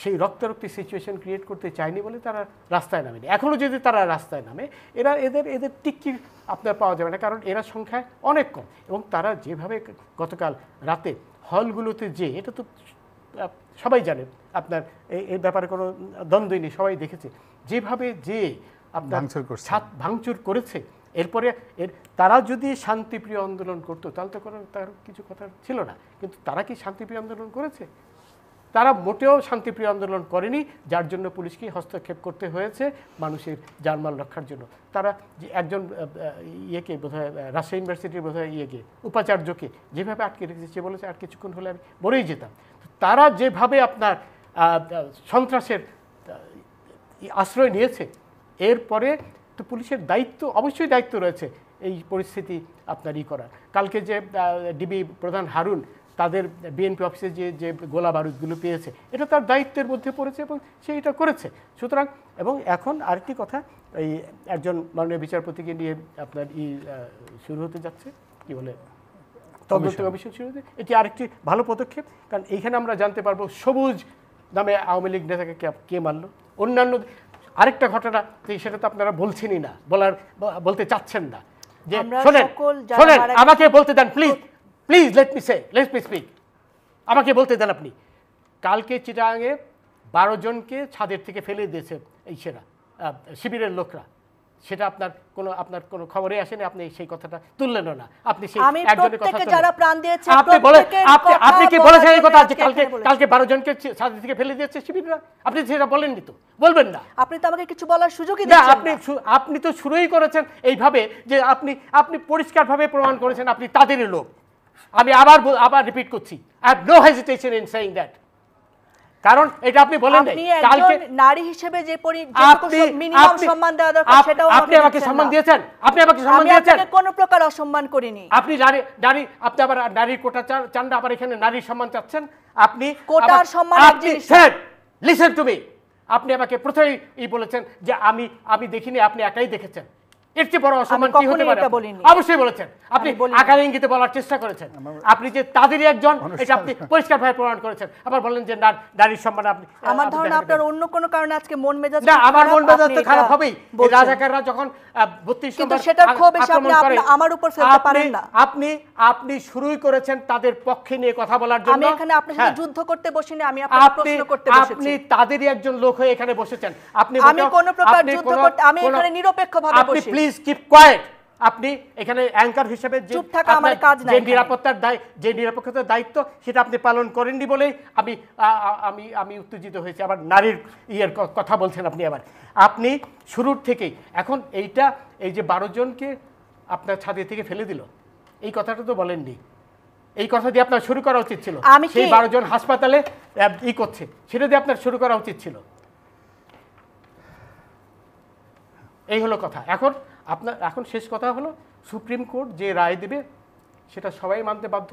সেই রক্তারক্তি সিচুয়েশন ক্রিয়েট করতে চায়নি বলে তারা রাস্তায় নামেনি। এখনও যদি তারা রাস্তায় নামে, এদের টিক্কি আপনার পাওয়া যাবে না, কারণ এরা সংখ্যায় অনেক কম। এবং তারা যেভাবে গতকাল রাতে হলগুলোতে, যে এটা তো সবাই জানে, আপনার এই ব্যাপারে কোনো দ্বন্দ্বই নেই, সবাই দেখেছে যেভাবে যে আপনার ভাঙচুর করেছে। এরপরে তারা যদি শান্তিপ্রিয় আন্দোলন করতো, তাহলে তো কোনো তার কিছু কথা ছিল না। কিন্তু তারা কি শান্তিপ্রিয় আন্দোলন করেছে? তারা মোটেও শান্তিপ্রিয় আন্দোলন করেনি, যার জন্য পুলিশকে হস্তক্ষেপ করতে হয়েছে মানুষের জানমাল রক্ষার জন্য। তারা যে একজন ইয়েকে, বোধহয় রাজশাহী ইউনিভার্সিটির বোধহয় উপাচার্যকে যেভাবে আটকে রেখেছে, সে বলেছে আর কিছুক্ষণ হলে আমি মরেই যেতাম। তারা যেভাবে আপনার সন্ত্রাসের আশ্রয় নিয়েছে, এরপরে তো পুলিশের দায়িত্ব, অবশ্যই দায়িত্ব রয়েছে এই পরিস্থিতি আপনার করার। কালকে যে ডিবি প্রধান হারুন তাদের বিএনপি অফিসে যে গোলা বারুদগুলো পেয়েছে, এটা তার দায়িত্বের মধ্যে পড়েছে এবং সে এটা করেছে। সুতরাং, এবং এখন আরেকটি কথা, এই একজন মাননীয় বিচারপতিকে নিয়ে আপনার শুরু হতে যাচ্ছে, কি বলে, তদন্ত কমিশন শুরু হতে, এটি আরেকটি ভালো পদক্ষেপ। কারণ এইখানে আমরা জানতে পারবো সবুজ নামে আওয়ামী লীগ নেতাকে কে মারল। অন্যান্য আরেকটা ঘটনা, সেটা তো আপনারা বলছেনই না, বলতে চাচ্ছেন না। যে শোনেন, আমাকে বলতে দেন please, please let me speak, আমাকে বলতে দেন আপনি। কালকে চিটাগাঙে 12 জনকে ছাদের থেকে ফেলে দিয়েছে এই শিবিরের লোকরা। সেটা আপনার কোনো খবরে আসেনি, আপনি সেই কথাটা তুললেনও না। আপনি সেই একজনের কথা যারা প্রাণ দিয়েছে, আপনি কি বলেছেন এই কথা যে কালকে 12 জনকে ছাদের থেকে ফেলে দিয়েছে শিবিররা? আপনি সেটা বলেননি তো, বলবেন না। আপনি তো আমাকে কিছু বলার সুযোগই দিচ্ছেন না। আপনি তো শুরুই করেছেন এইভাবে যে আপনি পরিষ্কারভাবে প্রমাণ করেছেন আপনি তাদেরই লোক। আমি আবার রিপিট করছি, I have no hesitation in saying that. কারণ এটা আপনি বলেন নাই, কালকে নারী হিসেবে যে মিনিমাম সম্মান দেওয়া দরকার সেটাও আপনি আমাকে সম্মান দিয়েছেন। আপনি আমাকে সম্মান দিয়েছেন, আমি কোনো প্রকার অসম্মান করিনি। আপনি আপনি আবার নারীর কোটা চান, আবার এখানে নারীর সম্মান চাচ্ছেন। আপনি কোটার সম্মান এক জিনিস। লিসেন টু মি, আপনি আমাকে প্রথমেই বলেছেন যে আমি দেখিনি, আপনি একাই দেখেছেন। এর চেয়ে বড় অসম্মান কি হতে কখনোই পারে? এটা বলিনি। অবশ্যই বলেছেন, আপনি বলিনি। আকারে ইঙ্গিতে বলার চেষ্টা করেছেন। আপনি যে তাদেরই একজন, এটা আপনি পরিষ্কারভাবে প্রমাণ করেছেন। আবার বলেন যে নারীর সম্মান আপনি আমার আপনি ধারণা দেখাবেন। আপনার অন্য কোনো কারণে আজকে মন মেজাজ না, খুব আমার খারাপ, মন মেজাজ আপনি তো এটা খারাপ হবেই। এই বলছেন। রাজাকাররা যখন 32 কিন্তু নম্বর সেটার ক্ষোভ এসে আক্রমণ আপনি করে, আমার উপর ফেলতে পারেন না। আপনি শুরুই করেছেন তাদের পক্ষে নিয়ে কথা বলার জন্য। আমি এখানে আপনার সাথে হ্যাঁ। যুদ্ধ করতে বসিনি, আমি আপনাকে প্রশ্ন করতে বসেছি। আপনি তাদেরই একজন লোক হয়ে এখানে বসেছেন। আমি কোনো প্রকার যুদ্ধ করতে, আমি এখানে নিরপেক্ষভাবে আপনি বসি। Please keep coed. আপনি এখানে অ্যাঙ্কার হিসেবে যে চুপ থাকা আমার আপনার কাজ না যে এখানে। নিরাপত্তার যে নিরপেক্ষতার দায়িত্ব সেটা আপনি পালন করেননি বলেই আমি উত্তেজিত হয়েছি। আবার নারীর কথা বলছেন আপনি। আবার আপনি শুরুর থেকেই এখন এই যে 12 জনকে আপনার ছাদে থেকে ফেলে দিল, এই কথাটা তো বলেননি। এই কথা দিয়ে আপনার শুরু করা উচিত ছিল। সেই 12 জন হাসপাতালে করছে, সেটা দিয়ে আপনার শুরু করা উচিত ছিল। এই হলো কথা। এখন শেষ কথা হলো, সুপ্রিম কোর্ট যে রায় দেবে সেটা সবাই মানতে বাধ্য।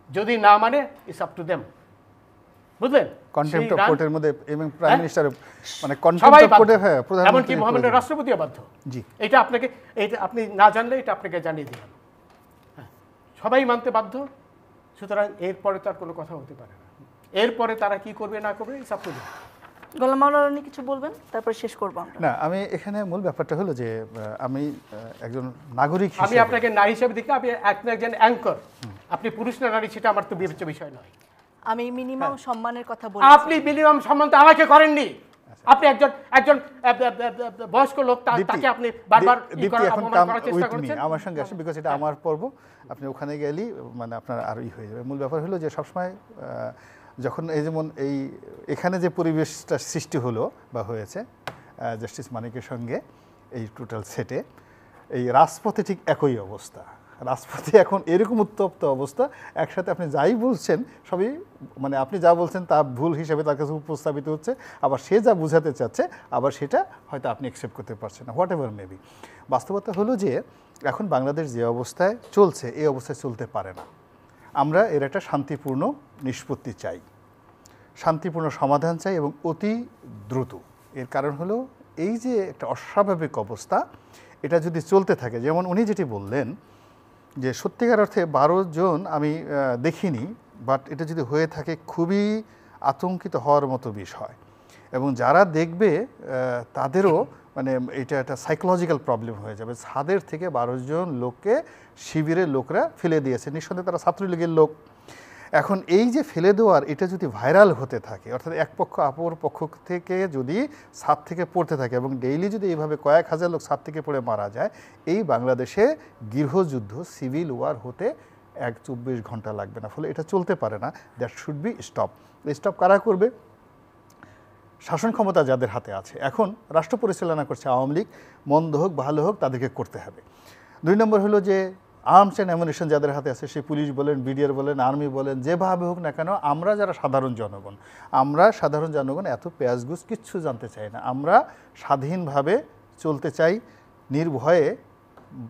যদি না মানে ইটস আপ টু দেম, বুঝলেন? কন্টেম্প্ট অফ কোর্টের মধ্যে এবং প্রাইম হ্যাঁ? মিনিস্টার মানে সবাই কন্টেম্প্ট অফ কোর্টে, হ্যাঁ, এমনকি প্রধানমন্ত্রী মহামান্য রাষ্ট্রপতিও বাধ্য। জি। এটা আপনি না জানলে এটা আপনাকে জানিয়ে দিলাম। হ্যাঁ, সবাই মানতে বাধ্য। সুতরাং এরপরে তো আর কোনো কথা হতে পারে না। এরপরে তারা কি করবে না করবে ইটস আপ টু দেম। গোলাম মাওলা রানী কিছু বলবেন, তারপর শেষ করবো আমরা। না, আমি এখানে মূল ব্যাপারটা হলো যে আমি একজন নাগরিক আমি হিসেবে, আপনাকে নারী হিসেবে দেখি, আপনি একজন অ্যাঙ্কর। আপনি পুরুষ না নারী সেটা আমার তো বিবেচ্য বিষয় নয়। আমি মিনিমাম সম্মানের কথা বলি। আপনি মিনিমাম সম্মান তো আমাকে করেননি। আপনি একজন বয়স্ক লোক, তাকে আপনি বারবার অপমান করার চেষ্টা করেছেন। আমার সঙ্গে আসে, বিকজ এটা আমার পর্ব। আপনি ওখানে গেলেই মানে আপনার আরই হয়ে যাবে। মূল ব্যাপার হলো যে সবসময় যখন যেমন এখানে যে পরিবেশটা সৃষ্টি হলো বা হয়েছে জাস্টিস মানিকের সঙ্গে এই টোটাল সেটে, এই রাজপথে ঠিক একই অবস্থা। রাজপথে এখন এরকম উত্তপ্ত অবস্থা, একসাথে আপনি যাই বলছেন সবই মানে আপনি যা বলছেন তা ভুল হিসেবে তার কাছে উপস্থাপিত হচ্ছে, আবার সে যা বোঝাতে চাচ্ছে আবার সেটা হয়তো আপনি অ্যাকসেপ্ট করতে পারছেন না, হোয়াট এভার মেবি। বাস্তবতা হলো যে এখন বাংলাদেশ যে অবস্থায় চলছে এই অবস্থায় চলতে পারে না। আমরা এর একটা শান্তিপূর্ণ নিষ্পত্তি চাই, শান্তিপূর্ণ সমাধান চাই এবং অতি দ্রুত। এর কারণ হলো এই যে একটা অস্বাভাবিক অবস্থা, এটা যদি চলতে থাকে, যেমন উনি যেটি বললেন যে সত্যিকার অর্থে 12 জন আমি দেখিনি, বাট এটা যদি হয়ে থাকে খুবই আতঙ্কিত হওয়ার মতো বিষয়। এবং যারা দেখবে তাদেরও মানে এটা একটা সাইকোলজিক্যাল প্রবলেম হয়ে যাবে। ছাদের থেকে 12 জন লোককে শিবিরের লোকরা ফেলে দিয়েছে, নিঃসন্দেহে তারা ছাত্রলীগের লোক। এখন এই যে ফেলে দেওয়ার এটা যদি ভাইরাল হতে থাকে, অর্থাৎ এক পক্ষ অপর পক্ষ থেকে যদি ছাদ থেকে পড়তে থাকে এবং ডেইলি যদি এইভাবে কয়েক হাজার লোক ছাদ থেকে পড়ে মারা যায়, এই বাংলাদেশে গৃহযুদ্ধ, সিভিল ওয়ার হতে 24 ঘন্টা লাগবে না। ফলে এটা চলতে পারে না। That should be stop. Stop কারা করবে? শাসন ক্ষমতা যাদের হাতে আছে। এখন রাষ্ট্র পরিচালনা করছে আওয়ামী লীগ, মন্দ হোক ভালো হোক তাদেরকে করতে হবে। 2 নম্বর হলো যে আর্মস অ্যান্ড অ্যামুনিশন যাদের হাতে আছে, সে পুলিশ বলেন, বিডিআর বলেন, আর্মি বলেন, যেভাবে হোক না কেন, আমরা যারা সাধারণ জনগণ এত পেঁয়াজগুজ কিচ্ছু জানতে চাই না। আমরা স্বাধীনভাবে চলতে চাই, নির্ভয়ে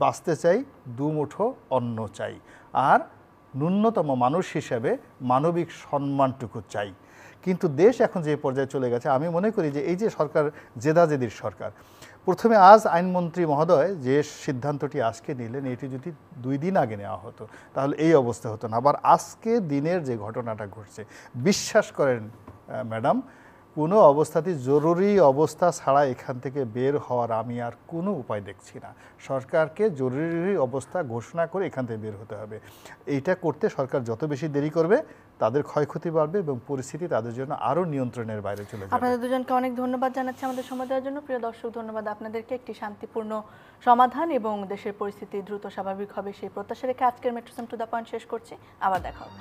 বাঁচতে চাই, দুমুঠো অন্ন চাই, আর ন্যূনতম মানুষ হিসেবে মানবিক সম্মানটুকু চাই। কিন্তু দেশ এখন যে পর্যায়ে চলে গেছে, আমি মনে করি যে এই যে সরকার জেদাজেদির সরকার, প্রথমে আজ আইনমন্ত্রী মহোদয় যে সিদ্ধান্তটি আজকে নিলেন, এটি যদি 2 দিন আগে নেওয়া হতো তাহলে এই অবস্থা হতো না। আবার আজকে দিনের যে ঘটনাটা ঘটছে, বিশ্বাস করেন ম্যাডাম, কোনো অবস্থাতেই জরুরি অবস্থা ছাড়া এখান থেকে বের হওয়ার আমি আর কোনো উপায় দেখছি না। সরকারকে জরুরি অবস্থা ঘোষণা করে এখান থেকে বের হতে হবে। এইটা করতে সরকার যত বেশি দেরি করবে তাদের ক্ষয়ক্ষতি বাড়বে এবং পরিস্থিতি তাদের জন্য আরও নিয়ন্ত্রণের বাইরে চলে যাবে। আপনাদের দুজনকে অনেক ধন্যবাদ জানাচ্ছি আমাদের সময় দেওয়ার জন্য। প্রিয় দর্শক, ধন্যবাদ আপনাদেরকে। একটি শান্তিপূর্ণ সমাধান এবং দেশের পরিস্থিতি দ্রুত স্বাভাবিক হবে সেই প্রত্যাশা রেখে আজকের মেট্রো টু দ্য পয়েন্ট শেষ করছি। আবার দেখা হবে।